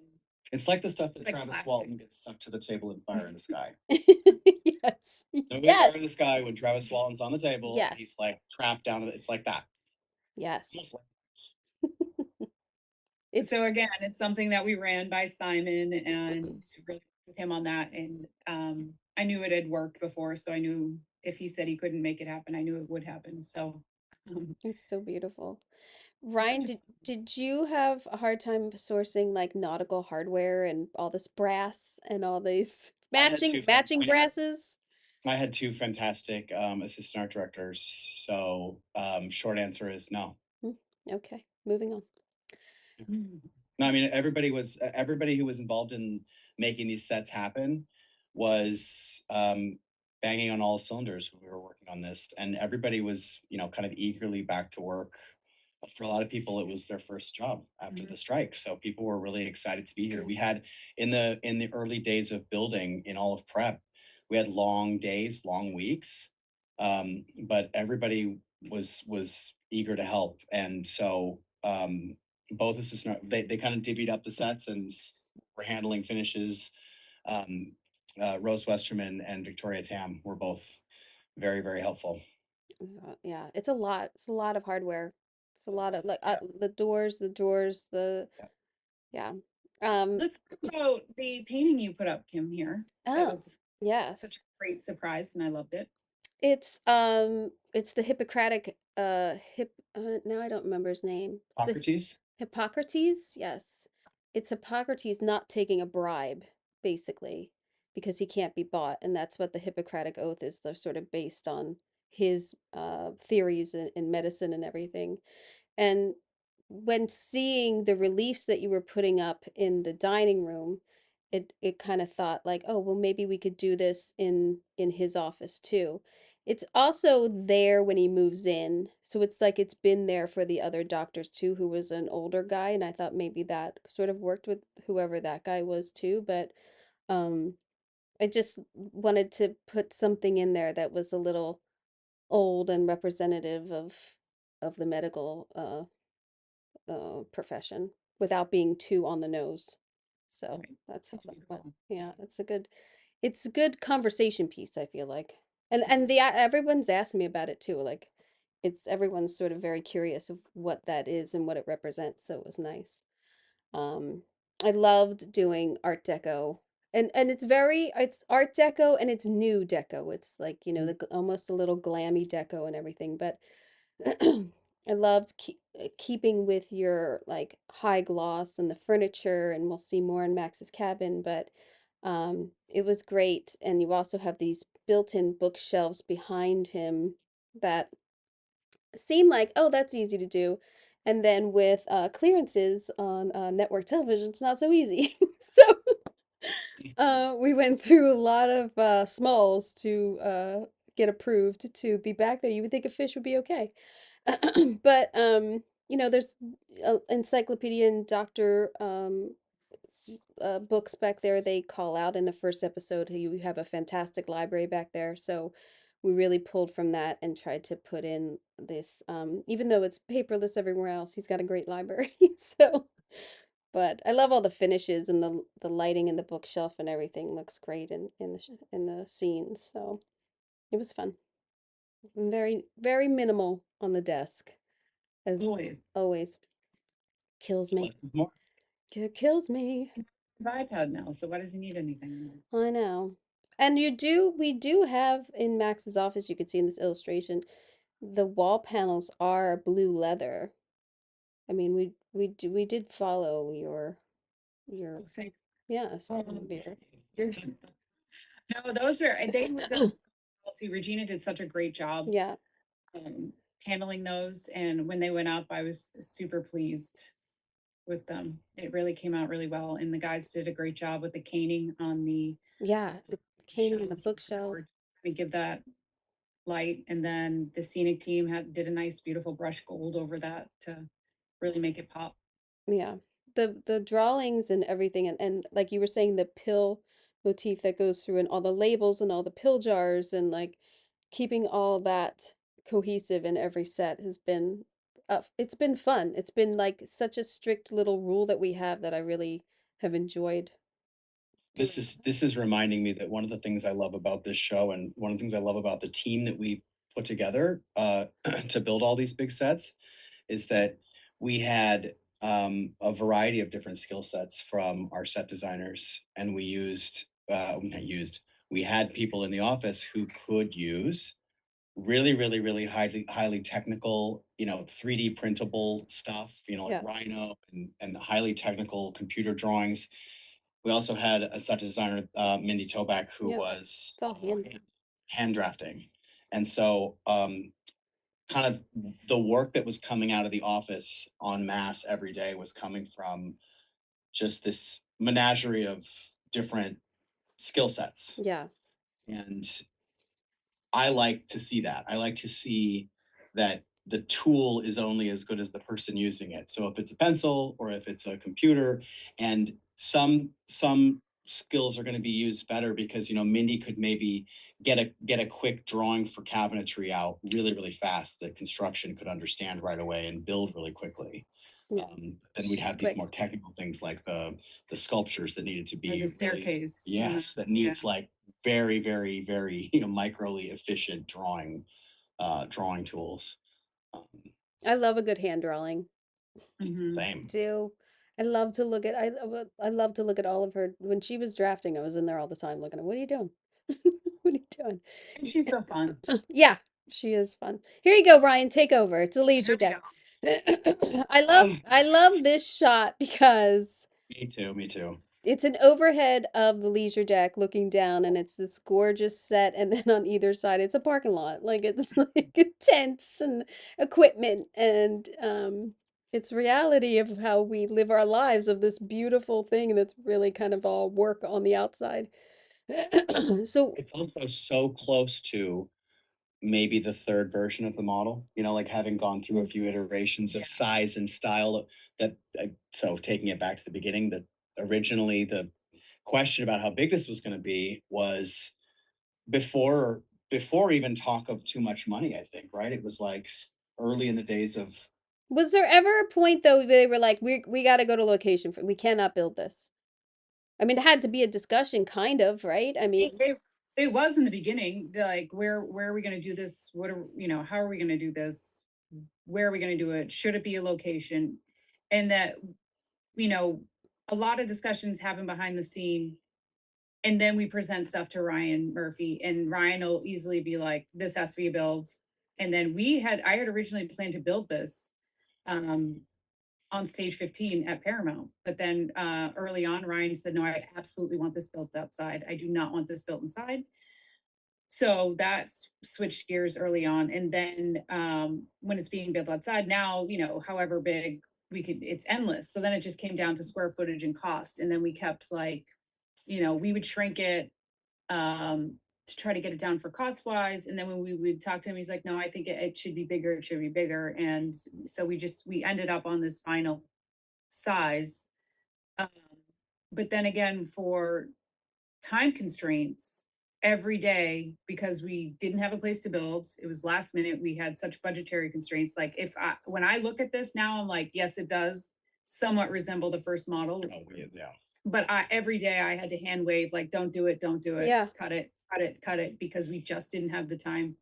It's like the stuff that It's like Travis plastic. Walton gets stuck to the table in Fire in the Sky. Yes. Movie Fire Yes. in the Sky when Travis Walton's on the table and he's Yes. like trapped down. It's like that. Yes. Almost like this. It's So again, it's something that we ran by Simon and really with him on that. And I knew it had worked before, so I knew if he said he couldn't make it happen, I knew it would happen. So um, it's so beautiful. a Ryan, bunch of did you have a hard time sourcing like nautical hardware and all this brass and all these I had matching brasses? I had two fantastic assistant art directors. So short answer is no. Hmm, okay, moving on. No, I mean everybody who was involved in making these sets happen was banging on all cylinders when we were working on this, and everybody was kind of eagerly back to work. For a lot of people, it was their first job after Mhm. the strike, so people were really excited to be here. We had in the early days of building in all of prep, we had long days, long weeks, but everybody was eager to help, and so both assistant they kind of divvied up the sets and were handling finishes. Um, Rose Westerman and Victoria Tam were both very helpful. So, yeah, it's a lot. It's a lot of hardware. It's a lot of like Yeah, the doors, the drawers, yeah. yeah. Um, Let's talk about the painting you put up, Kim, here. That oh, was such yes. a great surprise, and I loved it. It's the Hippocratic now I don't remember his name. It's the Socrates. Hippocrates, yes. It's Hippocrates not taking a bribe, basically, because he can't be bought, and that's what the Hippocratic Oath is. They're sort of based on his theories in medicine and everything. And when seeing the reliefs that you were putting up in the dining room, it kind of thought like, oh, well, maybe we could do this in his office too. It's also there when he moves in, so it's like it's been there for the other doctors too, who was an older guy, and I thought maybe that sort of worked with whoever that guy was too, but um I just wanted to put something in there that was a little old and representative of the medical profession without being too on the nose. So Right. that's how It's that went. beautiful. Yeah, it's a good conversation piece, I feel like. And the everyone's asked me about it too. Like it's everyone's sort of very curious of what that is and what it represents, so it was nice. Um, I loved doing Art Deco. And it's Art Deco and it's new deco. It's like, Mm. almost a little glammy deco and everything, but I loved keeping with your like high gloss and the furniture, and we'll see more in Max's cabin, but it was great. And you also have these built-in bookshelves behind him that seem like, oh, that's easy to do. And then with clearances on network television, it's not so easy. So we went through a lot of smalls to get approved to be back there. You would think a fish would be okay. But there's encyclopedia and doctor books back there. They call out in the first episode, you have a fantastic library back there. So we really pulled from that and tried to put in this, even though it's paperless everywhere else, he's got a great library. So, but I love all the finishes and the lighting in the bookshelf and everything looks great in the scenes. So it was fun. Very, very minimal on the desk, as Always. always. Kills me. Less is more. Kills me. His iPad now, so why does he need anything more? I know. And we do have in Max's office, you could see in this illustration, the wall panels are blue leather. I mean, we did follow your Oh, thank yes, oh, your you're- no, those were they were done so well too. Regina did such a great job yeah, um, handling those, and when they went up, I was super pleased with them. It really came out really well, and the guys did a great job with the caning on the yeah, the caning in the shelves and bookshelf. board to give that light. And then the scenic team did a nice, beautiful brush gold over that to really make it pop. Yeah. The drawings and everything, and like you were saying, the pill motif that goes through and all the labels and all the pill jars and like keeping all that cohesive in every set has been it's been fun. It's been like such a strict little rule that we have that I really have enjoyed This doing. is reminding me that one of the things I love about this show, and one of the things I love about the team that we put together to build all these big sets, is that we had a variety of different skill sets from our set designers, and we used not used we had people in the office who could use really highly technical, 3D printable stuff, like Yeah. Rhino and highly technical computer drawings. We also had a set designer, Mindy Toback, who Yeah. was It's all hand. hand drafting. And so kind of the work that was coming out of the office en masse every day was coming from just this menagerie of different skill sets. Yeah. And I like to see that. I like to see that the tool is only as good as the person using it. So if it's a pencil or if it's a computer, and some skills are going to be used better because Mindy could maybe get a quick drawing for cabinetry out really fast that construction could understand right away and build really quickly. Yeah. Then we'd have these Quick. more technical things like the sculptures that needed to Or be the really, staircase. yes, that Yeah. needs like very microly efficient drawing tools. um, I love a good hand drawing. Hmm. Same. Do. I love to look at I love to look at all of her when she was drafting. I was in there all the time looking at what are you doing? What are you doing? And she's so fun. Yeah, she is fun. Here you go, Ryan. Take over. It's a There leisure we deck. go. um, I love this shot because me too. it's an overhead of the leisure deck looking down, and it's this gorgeous set, and then on either side it's a parking lot. Like it's like tents and equipment, and it's reality of how we live our lives of this beautiful thing that's really kind of all work on the outside. So It's also so close to maybe the third version of the model, like having gone through a mm, few iterations Yeah. of size and style that so taking it back to the beginning, that originally the question about how big this was going to be was before before even talk of too much money, I think, right? It was like early in the days of was there ever a point though where they were like, we got to go to location for we cannot build this? I mean, it had to be a discussion, kind of, right? I mean, It was in the beginning, like, where are we gonna do this? What are, how are we gonna do this? Where are we gonna do it? Should it be a location? And that, you know, a lot of discussions happen behind the scene. And then we present stuff to Ryan Murphy, and Ryan will easily be like, this has to be a build. And then I had originally planned to build this um, on stage 15 at Paramount. But then early on, Ryan said, no, I absolutely want this built outside. I do not want this built inside. So that's switched gears early on. And then when it's being built outside now, however big it's endless. So then it just came down to square footage and cost. And then we kept like, we would shrink it to try to get it down for cost wise. And then when we would talk to him, he's like, no, I think it should be bigger. It should be bigger. And so we ended up on this final size. Um, but then again, for time constraints, every day, because we didn't have a place to build, it was last minute. We had such budgetary constraints. Like when I look at this now, I'm like, yes, it does somewhat resemble the first model. Oh, yeah. But every day I had to hand wave, like, don't do it, yeah. cut it, because we just didn't have the time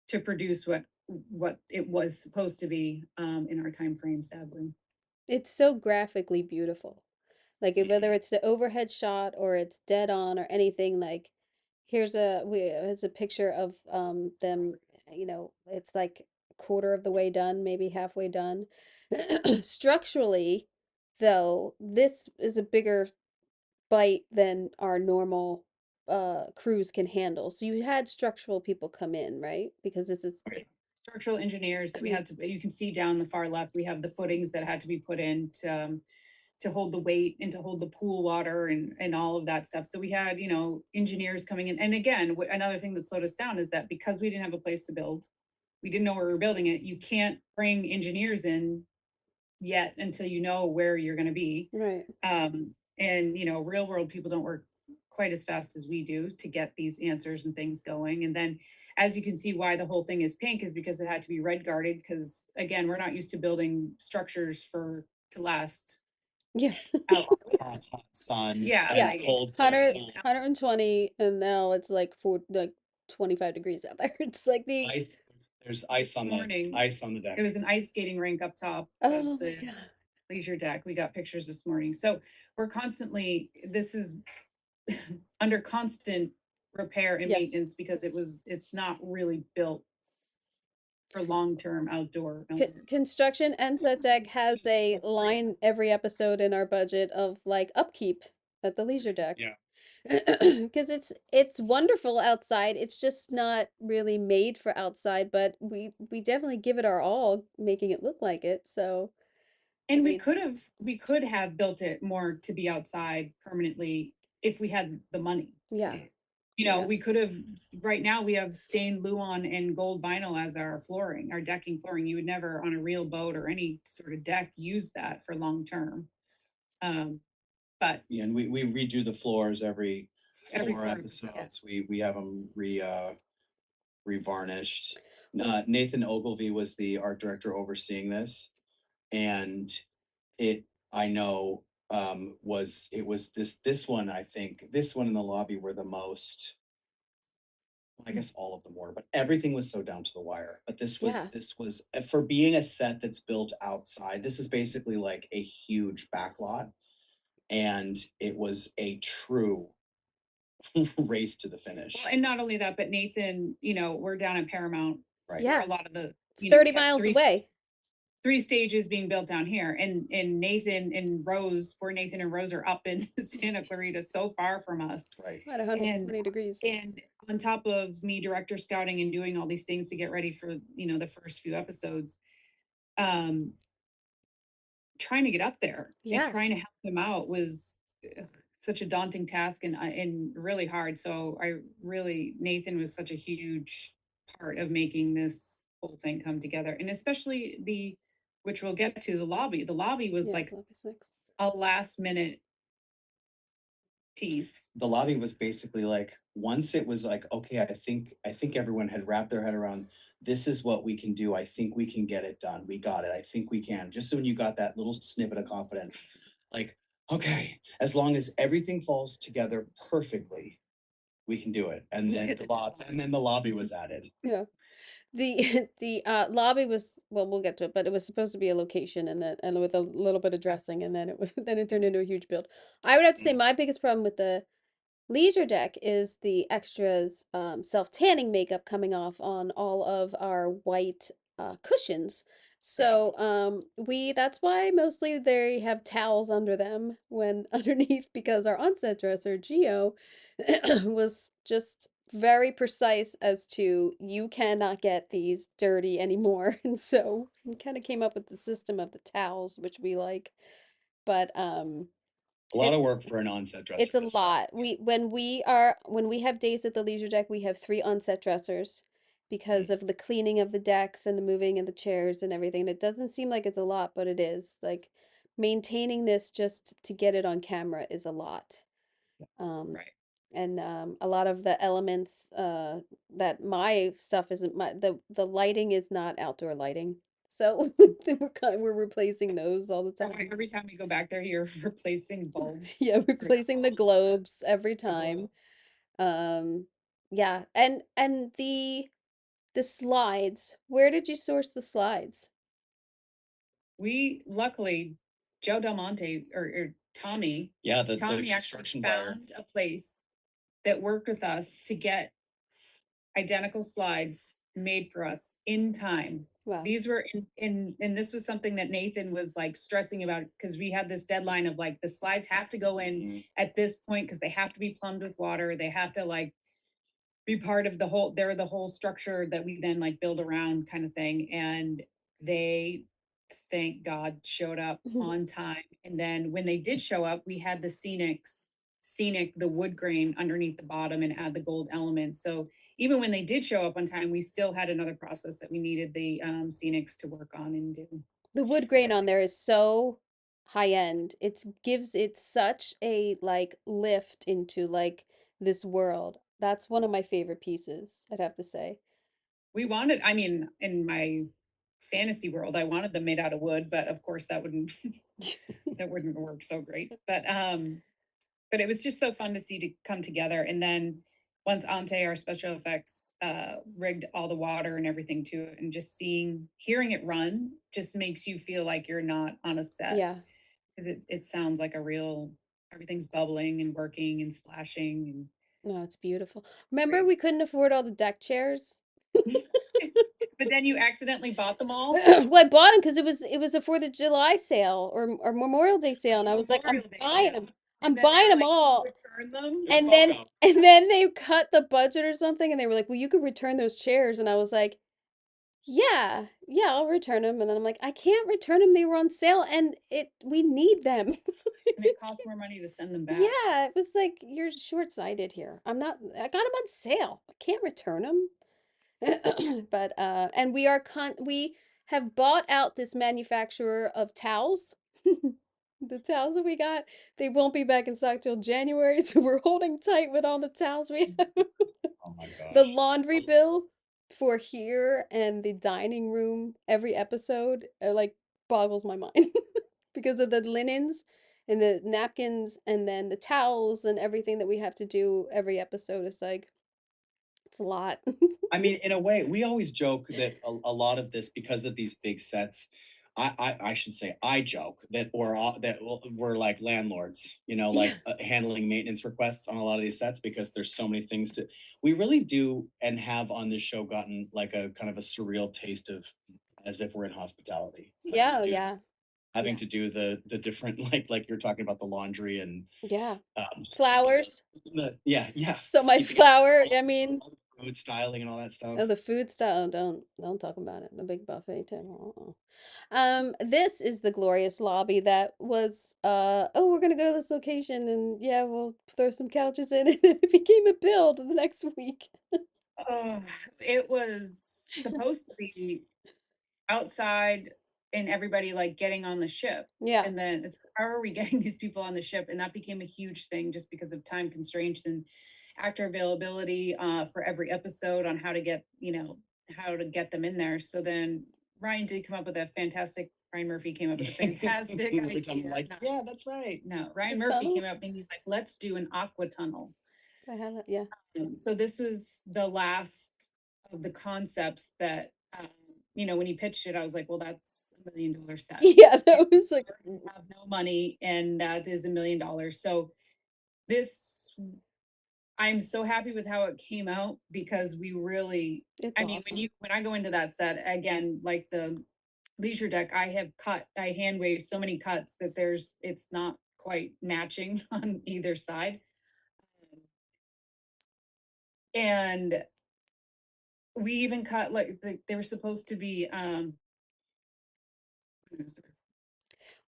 to produce what it was supposed to be in our time frame, sadly. It's so graphically beautiful. Like whether it's the overhead shot or it's dead on or anything, like it's a picture of them, it's like a quarter of the way done, maybe halfway done. Structurally, though, this is a bigger bite than our normal crews can handle. So you had structural people come in, right? Because this is Right. Structural engineers that we Yeah. had to, you can see down the far left, we have the footings that had to be put in to hold the weight and to hold the pool water and all of that stuff. So we had, engineers coming in. And again, another thing that slowed us down is that because we didn't have a place to build, we didn't know where we were building it. You can't bring engineers in yet until you know where you're going to be. right. And real world people don't work quite as fast as we do to get these answers and things going. And then, as you can see, why the whole thing is pink is because it had to be red guarded. Because again, we're not used to building structures to last Yeah. out. Hot sun. Yeah, and Yeah. cold. 120, and now it's like 25 degrees out there. It's like There's ice on the deck. It was an ice skating rink up top oh of my the God. leisure deck. We got pictures this morning. So this is under constant repair and Yes. maintenance because it's not really built for long-term outdoor elements. Construction and Set Deck has a line every episode in our budget of like upkeep at the leisure deck. Yeah. Because it's wonderful outside. It's just not really made for outside, but we definitely give it our all, making it look like it. So And I we mean, could have built it more to be outside permanently if we had the money. yeah. We could have, right now we have stained Luan and gold vinyl as our flooring, our decking flooring. You would never on a real boat or any sort of deck use that for long term. But Yeah, and we redo the floors every Every 4 4 episodes. yes. We have them revarnished. Nathan Ogilvy was the art director overseeing this, and I know it was this one. I think this one in the lobby were the most. I guess all of them were, but everything was so down to the wire. But this Yeah. was for being a set that's built outside. This is basically like a huge backlot, and it was a true race to the finish. Well, and not only that, but Nathan, we're down at Paramount. Right. Yeah. A lot of the It's 30 we have miles away. 3 stages being built down here, and Nathan and Rose, poor Nathan and Rose are up in Santa Clarita, so far from us. Right. At 120 degrees. And on top of me director scouting and doing all these things to get ready for, the first few episodes, trying to get up there Yeah. and trying to help him out was such a daunting task and really hard. So Nathan was such a huge part of making this whole thing come together. And especially which we'll get to, the lobby. The lobby was Yeah, like lobby's next. a last minute piece. The lobby was basically like, once it was like, okay, I think everyone had wrapped their head around, this is what we can do. I think we can get it done. We got it. I think we can. Just when you got that little snippet of confidence, like okay, as long as everything falls together perfectly, we can do it. And then the lobby was added. Yeah. The the lobby was, well, we'll get to it, but it was supposed to be a location, and then and with a little bit of dressing, and then it was then it turned into a huge build. I would have to say my biggest problem with the leisure deck is the extras, self-tanning makeup coming off on all of our white cushions. So we that's why mostly they have towels under them when underneath, because our onset dresser Geo was just very precise as to you cannot get these dirty anymore. And so we kind of came up with the system of the towels, which we like. But A lot of work it's for an onset dresser. it's a lot. When we have days at the leisure deck, we have 3 onset dressers because of the cleaning of the decks and the moving of the chairs and everything. And it doesn't seem like it's a lot, but it is. Like maintaining this just to get it on camera is a lot. Right. And a lot of the elements that my stuff isn't, the lighting is not outdoor lighting. So we're replacing those all the time. Every time we go back there, you're replacing bulbs. Yeah, replacing the globes every time. Yeah, and the slides. Where did you source the slides? We luckily, Joe Del Monte or Tommy, Yeah, the Tommy actually construction buyer. found a place that worked with us to get identical slides made for us in time. Wow. These were and this was something that Nathan was like stressing about because we had this deadline of like the slides have to go in at this point because they have to be plumbed with water. They have to like be part of the whole, they're the whole structure that we then like build around kind of thing. And they, thank God, showed up on time. And then when they did show up, we had the scenic, the wood grain underneath the bottom and add the gold elements. So even when they did show up on time, we still had another process that we needed the scenics to work on and do. The wood grain on there is so high end. It gives it such a like lift into like this world. That's one of my favorite pieces, I'd have to say. We wanted, I mean, in my fantasy world, I wanted them made out of wood, but of course that wouldn't that wouldn't work so great. But it was just so fun to see to come together. And then once Ante, our special effects, rigged all the water and everything to it, and just hearing it run just makes you feel like you're not on a set. Yeah. Because it sounds like a real, everything's bubbling and working and splashing and No, it's beautiful. Remember we couldn't afford all the deck chairs? but then you accidentally bought them all. Well, I bought them because it was a 4th of July sale or Memorial Day sale, and I was like, I'm buying them. I'm buying them all. Return them. And then they cut the budget or something, and they were like, well, you could return those chairs. And I was like, yeah, I'll return them. And then I'm like, I can't return them. They were on sale, and we need them. And it costs more money to send them back. Yeah, it was like, you're short-sighted here. I got them on sale. I can't return them. But and we have bought out this manufacturer of towels. The towels that we got, they won't be back in stock till January, so we're holding tight with all the towels we have. Oh my gosh. The laundry bill for here and the dining room every episode like boggles my mind because of the linens and the napkins and then the towels and everything that we have to do every episode is like, it's a lot. I mean, in a way, we always joke that a lot of this, because of these big sets, I should say, I joke that we're like landlords, like handling maintenance requests on a lot of these sets because there's so many things we really do and have on this show gotten like a kind of a surreal taste of as if we're in hospitality. Yeah. Having to do the different, like you're talking about the laundry and Yeah. just Flowers. yeah. So my flower, I mean, food styling and all that stuff. oh, the food style, don't talk about it. The big buffet table. This is the glorious lobby that was oh, we're gonna go to this location and yeah, we'll throw some couches in and it became a build the next week. It was supposed to be outside and everybody like getting on the ship. Yeah. And then it's how are we getting these people on the ship? And that became a huge thing just because of time constraints and actor availability for every episode on how to get them in there. So then Ryan did come up with a fantastic Ryan Murphy came up with a fantastic Which I'm idea. like, No, yeah, that's right. no, Ryan The Murphy tunnel? came up and he's like, let's do an aqua tunnel. I have it. Yeah. So this was the last of the concepts that, when he pitched it, I was like, well, that's $1 million set. Yeah, that was like, We have no money, and that is $1 million. So this, I'm so happy with how it came out, because we really, it's I mean, awesome. when I go into that set again, like the leisure deck, I hand wave so many cuts that it's not quite matching on either side. And we even cut, like, they were supposed to be Well,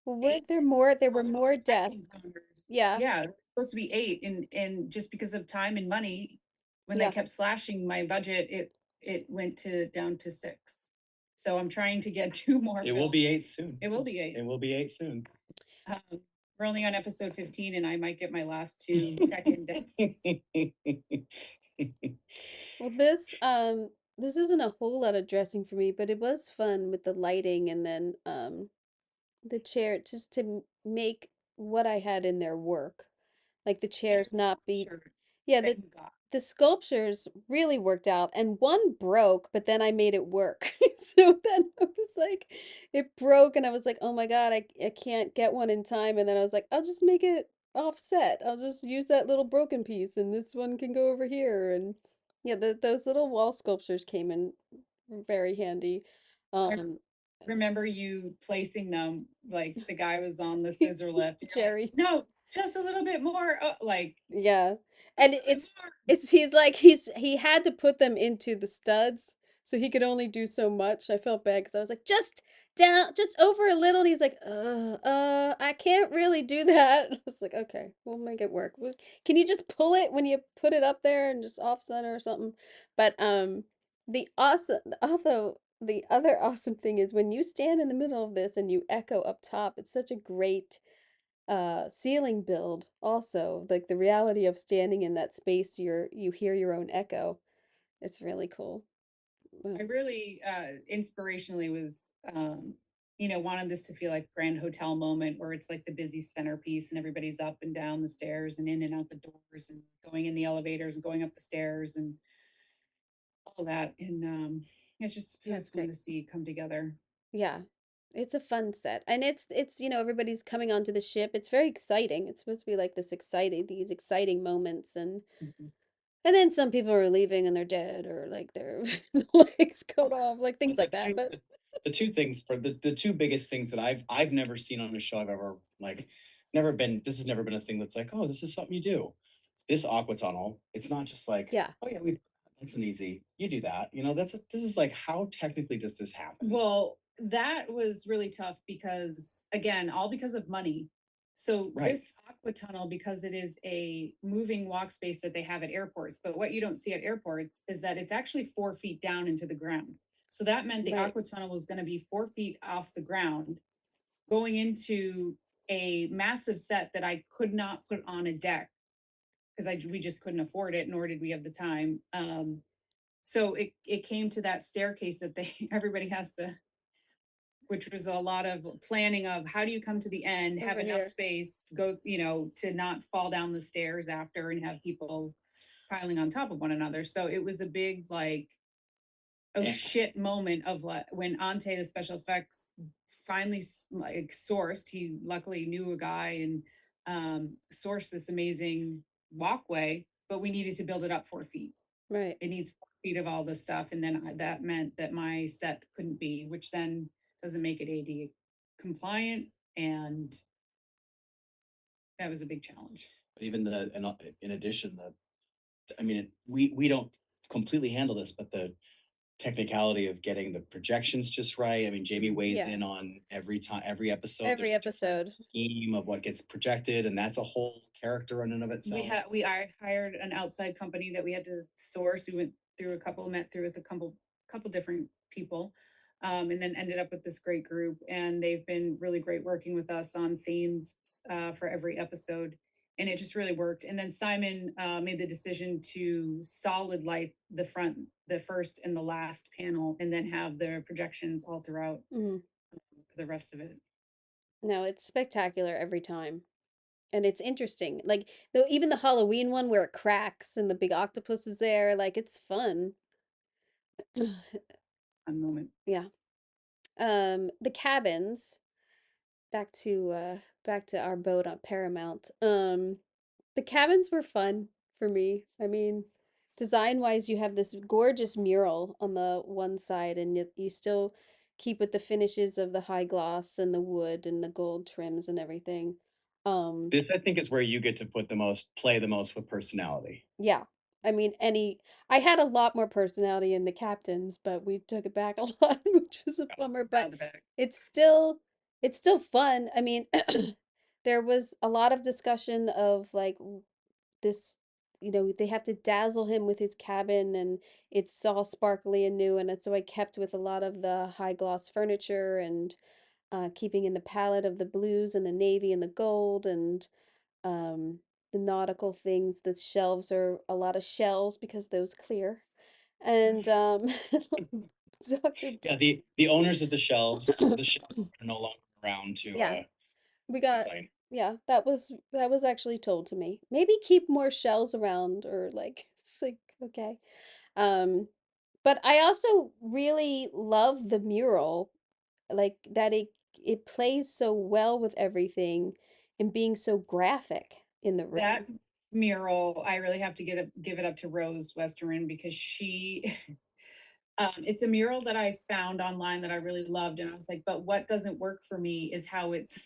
were 8 there more? There were color more decking deaths. counters. Yeah. Yeah, it was supposed to be 8, and just because of time and money, when they Yeah. kept slashing my budget, it went down to 6. So I'm trying to get 2 more It will be 8 films. soon. It will be 8. It will be 8 soon. We're only on episode 15, and I might get my last 2 check-in decks. Well, this isn't a whole lot of dressing for me, but it was fun with the lighting and then the chair just to make what I had in there work. Like the chairs not be Sure. yeah, That you got. the sculptures really worked out and one broke, but then I made it work. So then I was like it broke and I was like, "Oh my God, I can't get one in time." And then I was like, "I'll just make it offset. I'll just use that little broken piece and this one can go over here." And yeah, those little wall sculptures came in very handy. I Um remember you placing them, like the guy was on the scissor lift. And you're like, Jerry. no, just a little bit more. Oh, like, Yeah. just And a little bit more. he's like he had to put them into the studs, so he could only do so much. I felt bad because I was like, just down, just over a little. And he's like, I can't really do that. I was like, okay, we'll make it work. Can you just pull it when you put it up there and just off center or something? But the other awesome thing is when you stand in the middle of this and you echo up top, it's such a great ceiling build also, like the reality of standing in that space, you hear your own echo. It's really cool. I really inspirationally was wanted this to feel like grand hotel moment, where it's like the busy centerpiece and everybody's up and down the stairs and in and out the doors and going in the elevators and going up the stairs and all that. And it Yeah, was it's fun great. to see come together. Yeah, it's a fun set, and it's everybody's coming onto the ship. It's very exciting. It's supposed to be like these exciting moments, Mhm. and then some people are leaving and they're dead or like their legs cut off, like things like that. But The two things for the two biggest things that I've never seen on a show I've ever like never been this has never been a thing that's like, oh, this is something you do. This aqua tunnel, it's not just like, yeah, oh yeah, that's an easy, you do that. This is like, how technically does this happen? Well, that was really tough because, again, all because of money. So Right. this aqua tunnel, because it is a moving walk space that they have at airports, but what you don't see at airports is that it's actually 4 feet down into the ground. So that meant the right, aqua tunnel was going to be 4 feet off the ground, going into a massive set that I could not put on a deck because we just couldn't afford it, nor did we have the time. So it came to that staircase that everybody has to, which was a lot of planning of how do you come to the end, have over enough here, space, go, to not fall down the stairs after and have people piling on top of one another. So it was a big, like, oh And, shit moment of, like, when Ante, the special effects, finally like sourced. He luckily knew a guy and sourced this amazing walkway, but we needed to build it up 4 feet. right, It needs 4 feet of all this stuff, and then that meant that my set couldn't be, which then doesn't make it AD compliant, and that was a big challenge. even in addition, we don't completely handle this, but the technicality of getting the projections just right. I mean, Jamie weighs yeah, in on every episode. There's every a different episode, scheme of what gets projected, and that's a whole character in and of itself. I hired an outside company that we had to source. We went through met through with a couple different people, and then ended up with this great group. And they've been really great working with us on themes for every episode, and it just really worked. And then Simon made the decision to solid light the first and the last panel, and then have the projections all throughout. mhm, for the rest of it. No, it's spectacular every time. And it's interesting. Like though even the Halloween one where it cracks and the big octopus is there, like it's fun. One moment. Yeah. The cabins, back to our boat on Paramount. The cabins were fun for me. I mean, design-wise, you have this gorgeous mural on the one side, and you still keep with the finishes of the high gloss and the wood and the gold trims and everything. Um, This, I think, is where you get to play the most with personality. yeah. I mean, I had a lot more personality in the captains, but we took it back a lot, which was a bummer, Out but of the bag. it's still it's still fun. I mean, there was a lot of discussion of like this, they have to dazzle him with his cabin and it's all sparkly and new. And so I kept with a lot of the high gloss furniture and keeping in the palette of the blues and the navy and the gold and um, the nautical things. The shelves are a lot of shells because those clear. And Dr. Yeah, Books. the owners of the shelves are no longer around Yeah, to we got complain. yeah, that was actually told to me. Maybe keep more shells around or like it's like okay. Um, but I also really love the mural, like that it plays so well with everything and being so graphic in the That room. mural, I really have to give it up to Rose Westerman because she it's a mural that I found online that I really loved. And I was like, but what doesn't work for me is how it's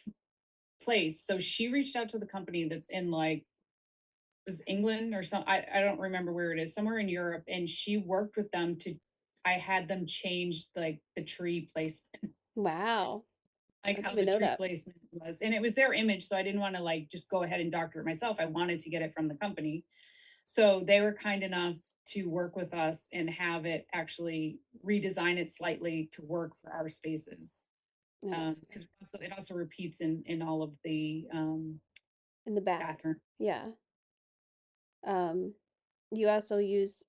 placed. So she reached out to the company that's in like was England or some I don't remember where it is, somewhere in Europe. And she worked with them to I had them change like the tree placement, Wow. I like didn't how even the know tree that. placement was. And it was their image. So I didn't want to like just go ahead and doctor it myself. I wanted to get it from the company. So they were kind enough to work with us and have it actually redesign it slightly to work for our spaces. Oh, that's Because great. it also repeats in all of the In the bathroom. bathroom. Yeah. Um, you also use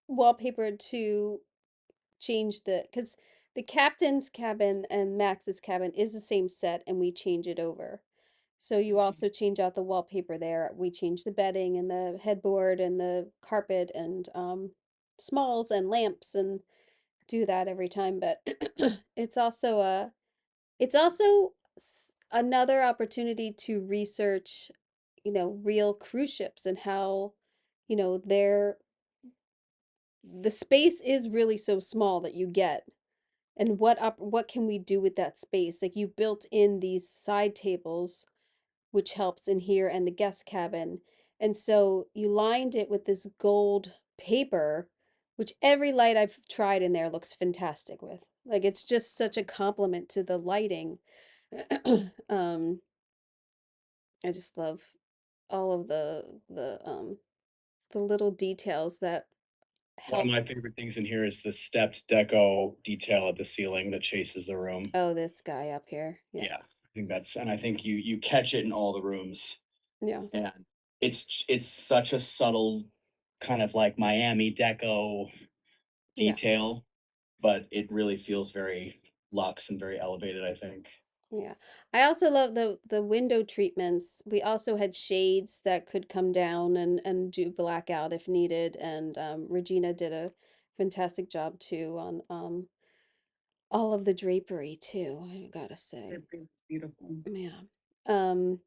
wallpaper to change because the captain's cabin and Max's cabin is the same set and we change it over. So you Okay. also change out the wallpaper there. We change the bedding and the headboard and the carpet and smalls and lamps and do that every time. But it's also another opportunity to research, real cruise ships and how, they're the space is really so small that you get and what can we do with that space? Like you built in these side tables, which helps in here and the guest cabin. And so you lined it with this gold paper, which every light I've tried in there looks fantastic with. Like it's just such a compliment to the lighting. um, I just love all of the little details that One of help. my favorite things in here is the stepped deco detail at the ceiling that chases the room. Oh, this guy up here. Yeah. Yeah, I think and I think you catch it in all the rooms, Yeah. and it's such a subtle kind of like Miami deco Yeah. detail, but it really feels very luxe and very elevated, I think. Yeah. I also love the window treatments. We also had shades that could come down and do blackout if needed. And Regina did a fantastic job too on all of the drapery too, I gotta say. It's beautiful. Yeah. Um,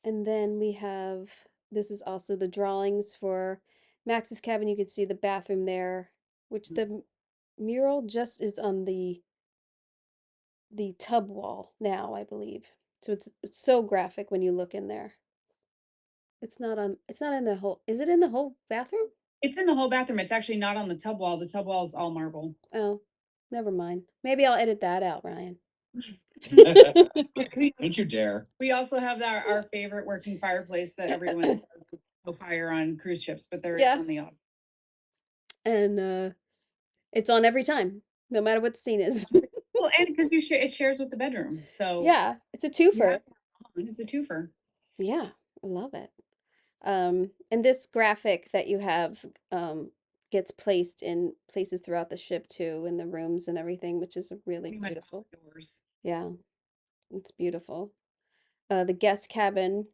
and then we have this is also the drawings for Max's cabin. You can see the bathroom there, which the mural just is on the tub wall now, I believe. So it's so graphic when you look in there. It's not in the whole, is it in the whole bathroom? It's in the whole bathroom. It's actually not on the tub wall. The tub wall is all marble. Oh, never mind. Maybe I'll edit that out, Ryan. Don't you dare. We also have our favorite working fireplace that everyone says no fire on cruise ships, but there is Yeah, on the yacht. and it's on every time, no matter what the scene is. Well, and because it shares with the bedroom, so Yeah, it's a you have twofer. it's a twofer. Yeah, I love it. And this graphic that you have gets placed in places throughout the ship too, in the rooms and everything, which is really Pretty much beautiful. outdoors. Yeah, it's beautiful. The guest cabin,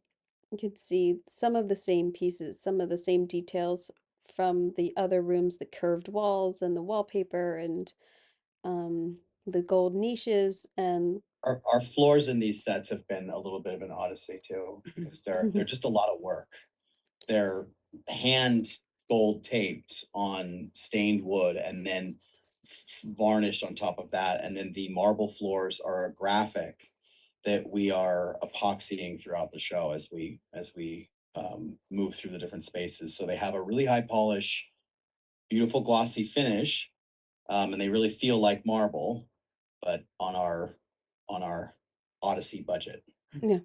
you can see some of the same pieces, some of the same details from the other rooms, the curved walls and the wallpaper and um, the gold niches and Our floors in these sets have been a little bit of an odyssey too, because they're just a lot of work. They're hand gold taped on stained wood and then varnished on top of that. And then the marble floors are a graphic that we are epoxying throughout the show as we move through the different spaces. So they have a really high polish, beautiful glossy finish, and they really feel like marble, but on our Odyssey budget. yeah.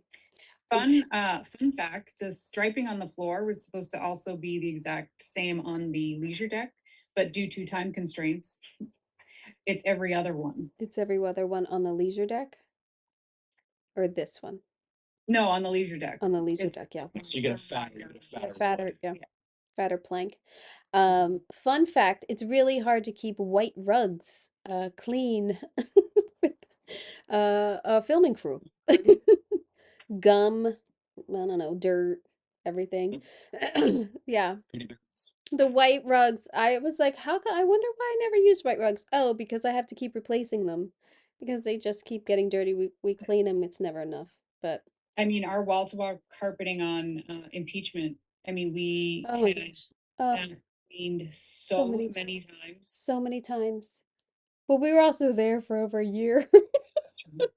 Fun fact, the striping on the floor was supposed to also be the exact same on the leisure deck, but due to time constraints, it's every other one. It's every other one on the leisure deck or this one No, on the leisure deck. on the leisure It's deck. Yeah, So you get a fatter fatter. wood. Yeah, Yeah. fatter plank. Fun fact, it's really hard to keep white rugs clean with a filming crew. Gum, I don't know, dirt, everything. Yeah, the white rugs. I was like, I wonder why I never use white rugs. Oh, because I have to keep replacing them because they just keep getting dirty. We clean them, it's never enough. But I mean, our wall-to-wall carpeting on impeachment. I mean, we oh my had gosh. Oh, that cleaned so so many many times. times. So many times. But we were also there for over a year. That's right.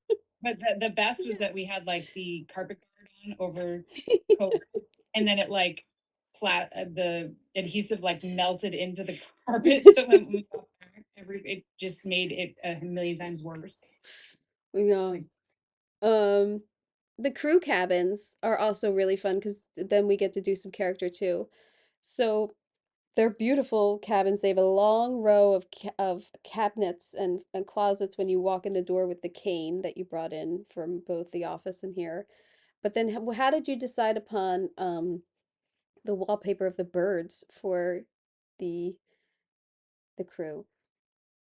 But the best was that we had like the carpet guard on over COVID, and then it like the adhesive like melted into the carpet. So when we got back, it just made it a million times worse. Yeah. Like, Um, the crew cabins are also really fun because then we get to do some character too. So they're beautiful cabins. They have a long row of cabinets and closets when you walk in the door with the cane that you brought in from both the office and here. But then how did you decide upon the wallpaper of the birds for the the crew?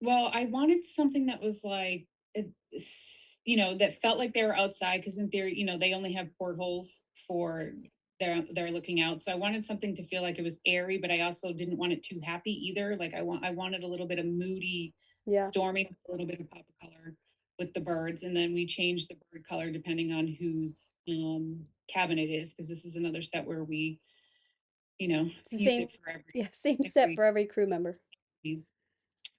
well, I wanted something that was like, that felt like they were outside because in theory, they only have portholes for they're looking out. So I wanted something to feel like it was airy, but I also didn't want it too happy either. Like I wanted a little bit of moody, Yeah. storming, a little bit of pop of color with the birds, and then we changed the bird color depending on whose cabin it is, because this is another set where we, It's the use same, it for yeah, same set every for every crew member. piece.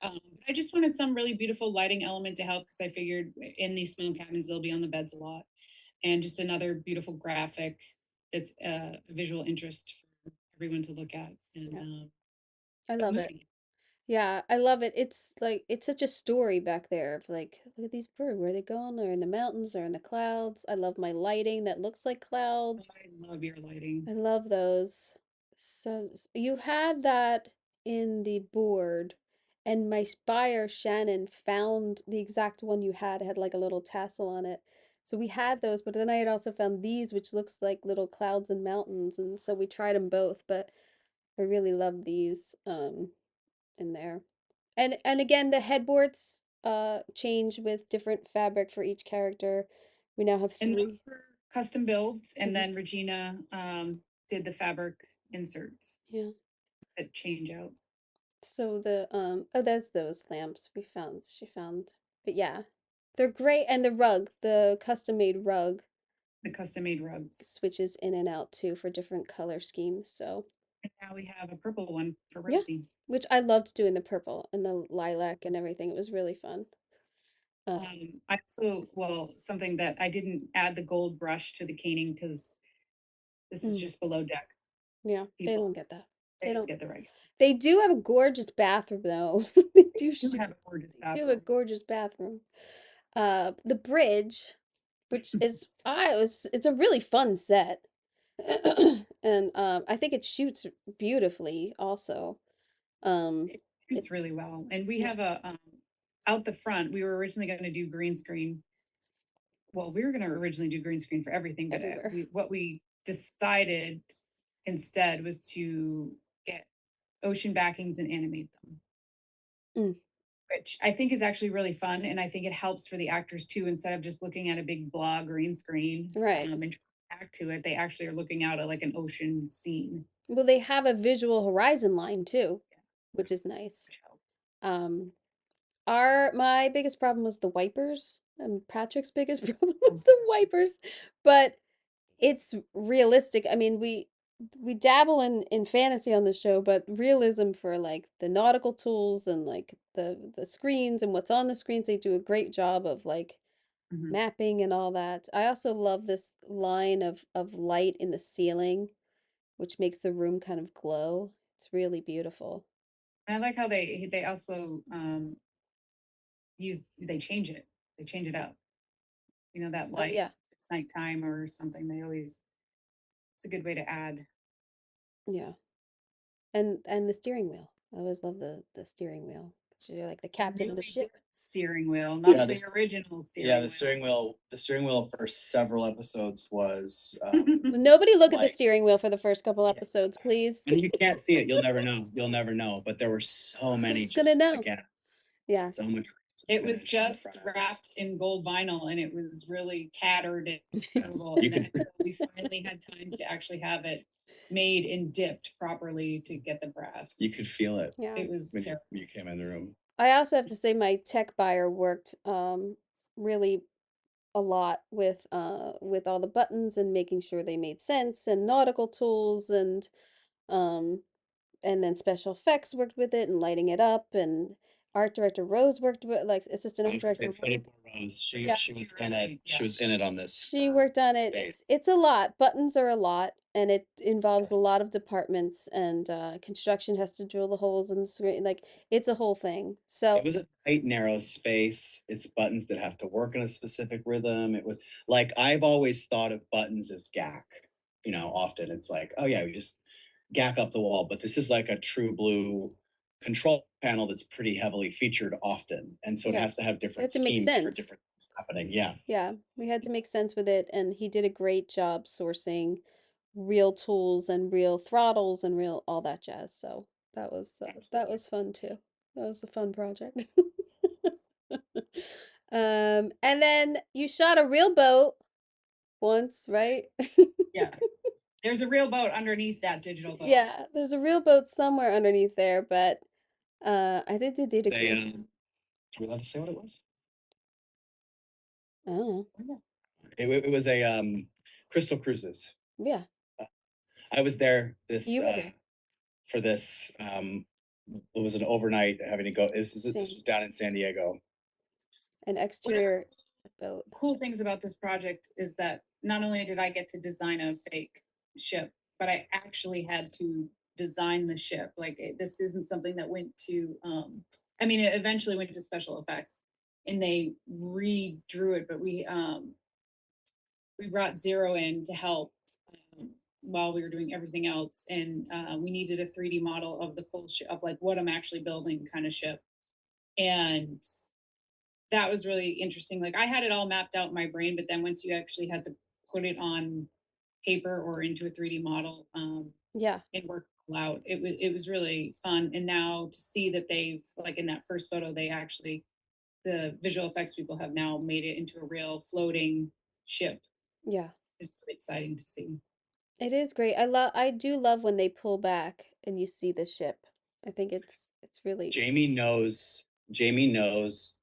I just wanted some really beautiful lighting element to help because I figured in these small cabins they'll be on the beds a lot, and just another beautiful graphic that's a visual interest for everyone to look at and Yeah. I but love it. moody. Yeah, I love it. It's like it's such a story back there of like, look at these birds. Where are they going? They're in the mountains, they're in the clouds. I love my lighting that looks like clouds. I love your lighting. I love those. So you had that in the board, and my buyer Shannon found the exact one you had. It had like a little tassel on it. So we had those, but then I had also found these, which looks like little clouds and mountains, and so we tried them both. But I really love these in there. And again, the headboards change with different fabric for each character. We now have And those three. were custom builds, and Mhm. then Regina did the fabric inserts Yeah. that change out. So the oh, that's those lamps she found. But yeah, they're great, and the rug, the custom made rug The custom made rugs. switches in and out too for different color schemes. So And now we have a purple one for yeah, Rosie. which I loved doing the purple and the lilac and everything. It was really fun. I also, well, something that I didn't add the gold brush to the caning because this is Mm, just below deck yeah, they people. don't get that. They They just don't. get the right. They do have a gorgeous bathroom though. They do. You have a gorgeous They do have a bathroom. gorgeous bathroom. The bridge, which is it's a really fun set. And I think it shoots beautifully also. Um It it shoots really well. And we yeah, have a out the front, we were originally going to do green screen. Well, we were going to originally do green screen for everything, but everywhere. what we decided instead was to get ocean backings and animate them. Mm. which I think is actually really fun. And I think it helps for the actors too, instead of just looking at a big blah green screen. Right. And back to it, they actually are looking out at like an ocean scene. Well, they have a visual horizon line too, Yeah. which is nice. Which helps. My biggest problem was the wipers, and Patrick's biggest problem was the wipers, but it's realistic. I mean, we dabble in fantasy on the show, but realism for like the nautical tools and like the screens and what's on the screens, they do a great job of like Mhm. mapping and all that. I also love this line of light in the ceiling, which makes the room kind of glow. It's really beautiful. And I like how they also they change it. They change it up. You know, that Oh light, yeah, it's nighttime or something. It's a good way to add. yeah. And the steering wheel. I always love the steering wheel. 'Cause you're like the captain of the Really good ship. steering wheel, not Yeah, the original steering Yeah, wheel. the steering wheel for several episodes was Nobody look at the like, steering wheel for the first couple yeah. episodes, please. And you can't see it. You'll never know. You'll never know. But there were so many Who's gonna just know? again, Yeah. so much. It was finish on the just front end. wrapped in gold vinyl and it was really tattered and terrible. You And then could we finally had time to actually have it made and dipped properly to get the brass. you could feel it Yeah. It was when terrible. you came in the room. I also have to say my tech buyer worked really a lot with all the buttons and making sure they made sense and nautical tools um and then special effects worked with it and lighting it up and art director Rose worked with like assistant I art was gonna say, director it's Rose. funny for Rose. Yeah. She was in Right, it. She yeah. was in it on this. She worked on it. Base. It's a lot. Buttons are a lot, and it involves a lot of departments, and construction has to drill the holes in the screen. Like it's a whole thing. So It was a tight, narrow space. It's buttons that have to work in a specific rhythm. It was like I've always thought of buttons as gack. You know, often it's like, oh yeah, we just gack up the wall, but this is like a true blue control panel that's pretty heavily featured often. And so it yeah, has to have it different had to make schemes for sense. different things happening. Yeah. Yeah, we had to make sense with it, and he did a great job sourcing real tools and real throttles and real all that jazz. So that Absolutely. was fun too. That was a fun project. And then you shot a real boat once, right? Yeah. There's a real boat underneath that digital boat. Yeah, there's a real boat somewhere underneath there, but I think they did a Say, great job. are we allowed to say what it was? I don't know. It was a Crystal Cruises. Yeah, I was there you were there. for this. It was an overnight having to go. This Same. was down in San Diego. An exterior boat. Cool things about this project is that not only did I get to design a fake ship, but I actually had to design the ship. Like this isn't something that went to I mean it eventually went to special effects and they redrew it, but we brought Zero in to help while we were doing everything else, and we needed a 3D model of the full ship of like what I'm actually building kind of ship, and that was really interesting. Like I had it all mapped out in my brain, but then once you actually had to put it on paper or into a 3D model Yeah, and work it out, it was really fun. And now to see that they've like in that first photo, they actually the visual effects people have now made it into a real floating ship yeah. is really exciting to see. It is great. I do love when they pull back and you see the ship. I think it's really Jamie knows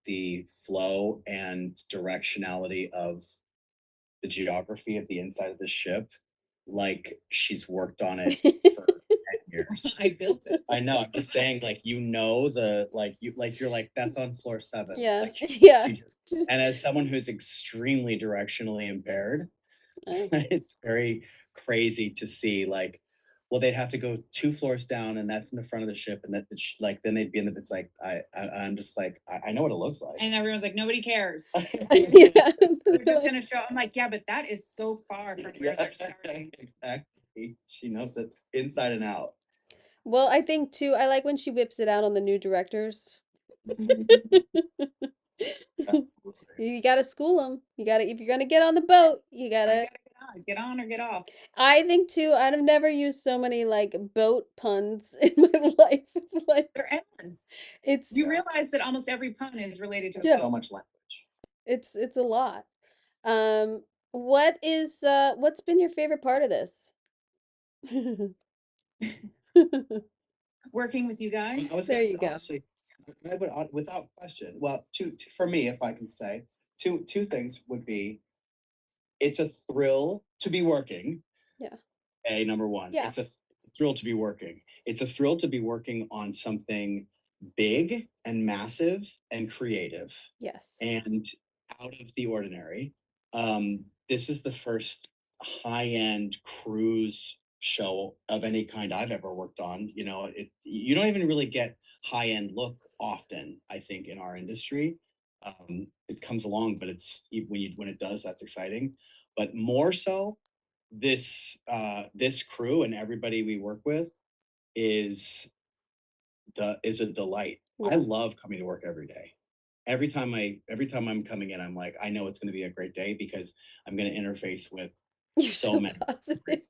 the flow and directionality of the geography of the inside of the ship like she's worked on it for 10 years. I built it. I know. I'm just saying, like, you know, you're like, that's on floor 7. Yeah. Like Yeah. she just, and as someone who's extremely directionally impaired, it's very crazy to see like, well, they'd have to go 2 floors down and that's in the front of the ship. And that like, then they'd be in the, it's like, I'm just like, I know what it looks like. And everyone's like, nobody cares. Yeah. We're just gonna show. I'm like, yeah, but that is so far from where they're starting. Exactly. She knows it inside and out. Well, I think too, I like when she whips it out on the new directors. Absolutely. You gotta school them. You gotta, if you're gonna get on the boat, you gotta Get on or get off. I think too, I've never used so many like boat puns in my life. Like They're endless. it's You realize that almost every pun is related to a There's boat. so much language. it's a lot. What's been your favorite part of this? Working with you guys. I was There gonna you say, go. honestly, I would, without question. Well, for me, if I can say two things would be, it's a thrill to be working. Yeah. Number one, Yeah. it's a thrill to be working. It's a thrill to be working on something big and massive and creative Yes. and out of the ordinary. This is the first high-end cruise show of any kind I've ever worked on. You know, you don't even really get high-end look often, I think, in our industry. It comes along, but it's when it does, that's exciting. But more so, this crew and everybody we work with is a delight. I Yeah. love coming to work every day. Every time I'm coming in, I'm like, I know it's going to be a great day because I'm going to interface with You're so many. positive.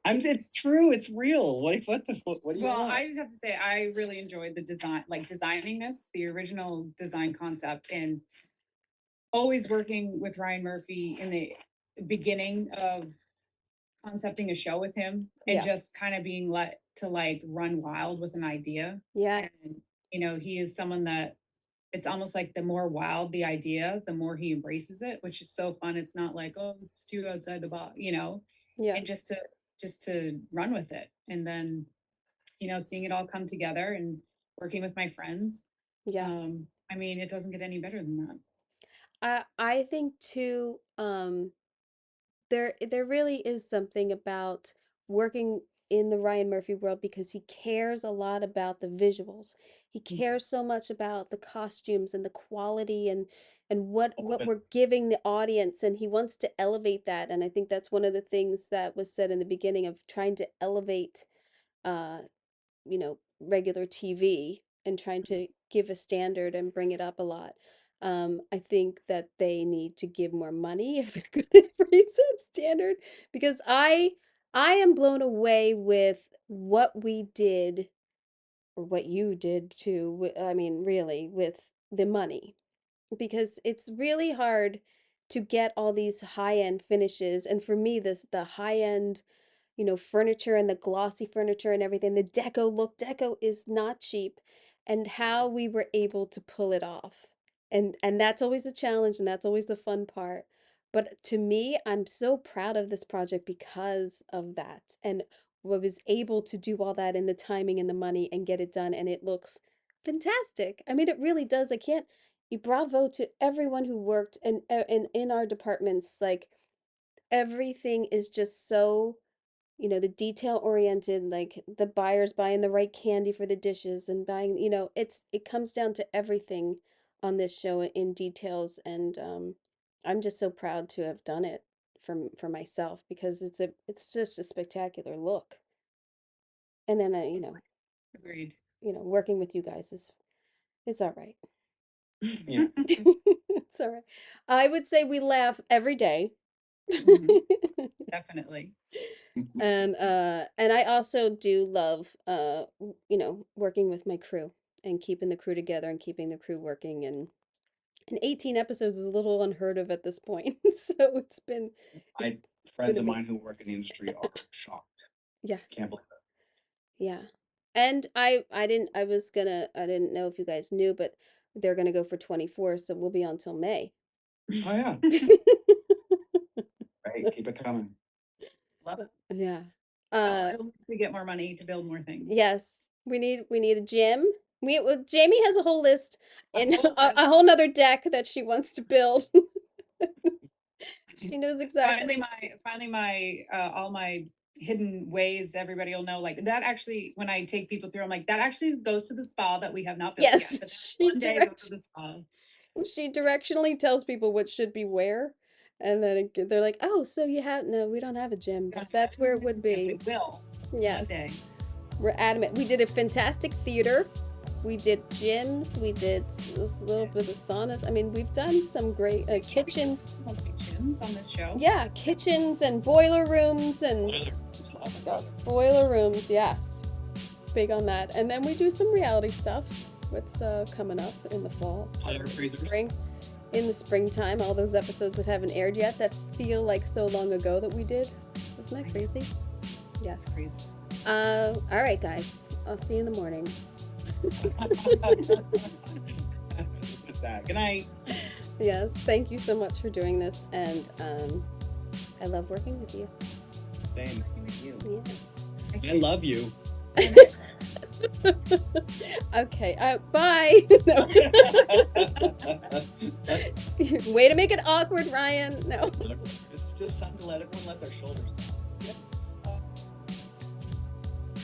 It's true. It's real. What do you Well, want? I just have to say, I really enjoyed the design, like designing this, the original design concept, and always working with Ryan Murphy in the beginning of concepting a show with him and Yeah. just kind of being let to like run wild with an idea. Yeah. And, he is someone that it's almost like the more wild the idea, the more he embraces it, which is so fun. It's not like, oh, this is too outside the box, Yeah. and just to run with it. And then, seeing it all come together and working with my friends. Yeah. I mean, it doesn't get any better than that. I think too, there really is something about working in the Ryan Murphy world because he cares a lot about the visuals. He cares so much about the costumes and the quality and what we're giving the audience, and he wants to elevate that. And I think that's one of the things that was said in the beginning of trying to elevate uh regular TV and trying to give a standard and bring it up a lot. I think that they need to give more money if they're going to raise that standard because I am blown away with what we did or what you did too. I mean, really, with the money because it's really hard to get all these high-end finishes. And for me, the high-end furniture and the glossy furniture and everything. The deco is not cheap, and how we were able to pull it off. And that's always a challenge, and that's always the fun part. But to me, I'm so proud of this project because of that. And was able to do all that in the timing and the money and get it done, and it looks fantastic. I mean, it really does. I can't. Bravo to everyone who worked in our departments. Like everything is just so the detail oriented, like the buyers buying the right candy for the dishes and buying, it comes down to everything on this show in details. And I'm just so proud to have done it for myself because it's just a spectacular look. And then Agreed. working with you guys it's all right. Yeah. It's all right. I would say we laugh every day. Definitely. And I also do love working with my crew and keeping the crew together and keeping the crew working, and 18 episodes is a little unheard of at this point. So it's Friends been of mine amazing. who work in the industry are shocked. Yeah. Can't believe Yeah. And I didn't know if you guys knew, but they're gonna go for 24, so we'll be on till May. it. Oh yeah. Right. Keep it coming. Love it. Yeah. We get more money to build more things. Yes, we need a gym. Jamie has a whole list and whole a whole nother deck that she wants to build. She knows exactly. Finally my all my hidden ways everybody will know, like that actually when I take people through, I'm like, that actually goes to the spa that we have not built Yes, yet. But one day go to the spa. she directionally tells people what should be where, and then they're like, "Oh, so no, we don't have a gym, but that's where it would be." We will. Yes. One day. We're adamant. We did a fantastic theater We did gyms. We did a little bit of saunas. I mean, we've done some great kitchens. Kitchens on this show. Yeah, kitchens and boiler rooms and boiler rooms. Yes, big on that. And then we do some reality stuff. What's coming up in the fall? Spring. In the springtime, all those episodes that haven't aired yet that feel like so long ago that we did. Isn't that crazy? Yes, Crazy. All right, guys. I'll see you in the morning. Good night. Yes, thank you so much for doing this, and I love working with you. Same. Working with you. Yes. I love you. Okay, bye. No. Way to make it awkward, Ryan. No. It's just something to let everyone let their shoulders down.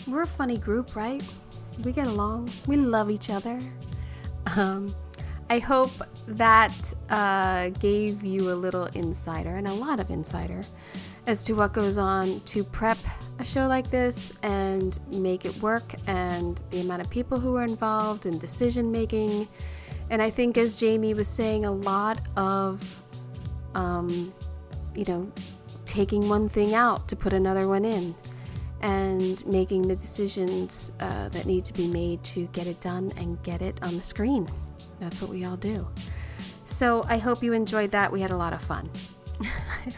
We're a funny group, right? We get along. We love each other. I hope that gave you a little insider, and a lot of insider, as to what goes on to prep a show like this and make it work, and the amount of people who are involved in decision making. And I think, as Jamie was saying, a lot of, taking one thing out to put another one in, and making the decisions that need to be made to get it done and get it on the screen. That's what we all do. So I hope you enjoyed that. We had a lot of fun.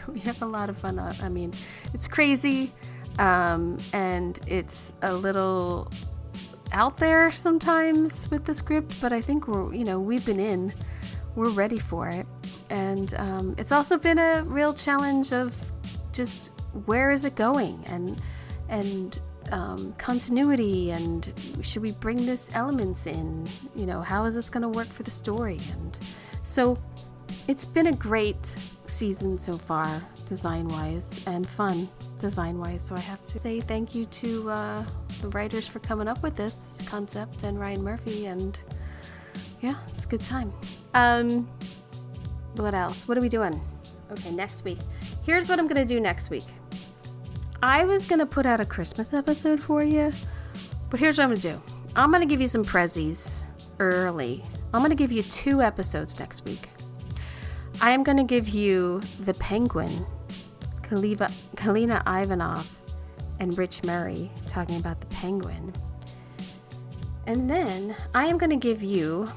We have a lot of fun. I mean, it's crazy, and it's a little out there sometimes with the script, but I think we're ready for it. And it's also been a real challenge of just where is it going, and continuity, and should we bring this elements in? How is this going to work for the story? And so it's been a great season so far, design-wise, and fun design-wise. So I have to say thank you to the writers for coming up with this concept, and Ryan Murphy, and yeah, it's a good time. What else? What are we doing? Okay, next week. Here's what I'm going to do next week. I was going to put out a Christmas episode for you, but here's what I'm going to do. I'm going to give you some prezzies early. I'm going to give you 2 episodes next week. I am going to give you The Penguin, Kalina Ivanov, and Rich Murray talking about The Penguin. And then I am going to give you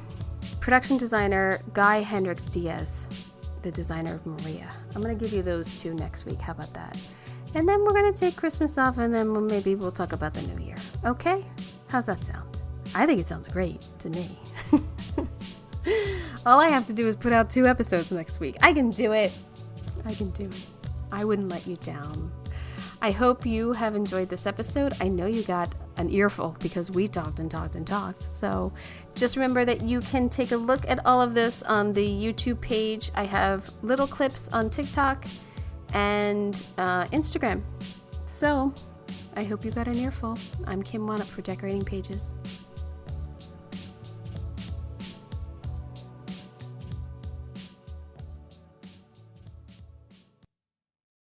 production designer Guy Hendricks Diaz, the designer of Maria. I'm going to give you those 2 next week. How about that? And then we're going to take Christmas off, and then maybe we'll talk about the new year. Okay? How's that sound? I think it sounds great to me. All I have to do is put out 2 episodes next week. I can do it. I wouldn't let you down. I hope you have enjoyed this episode. I know you got an earful because we talked and talked and talked. So just remember that you can take a look at all of this on the YouTube page. I have little clips on TikTok and Instagram. So I hope you got an earful. I'm Kim Wanup for Decorating Pages.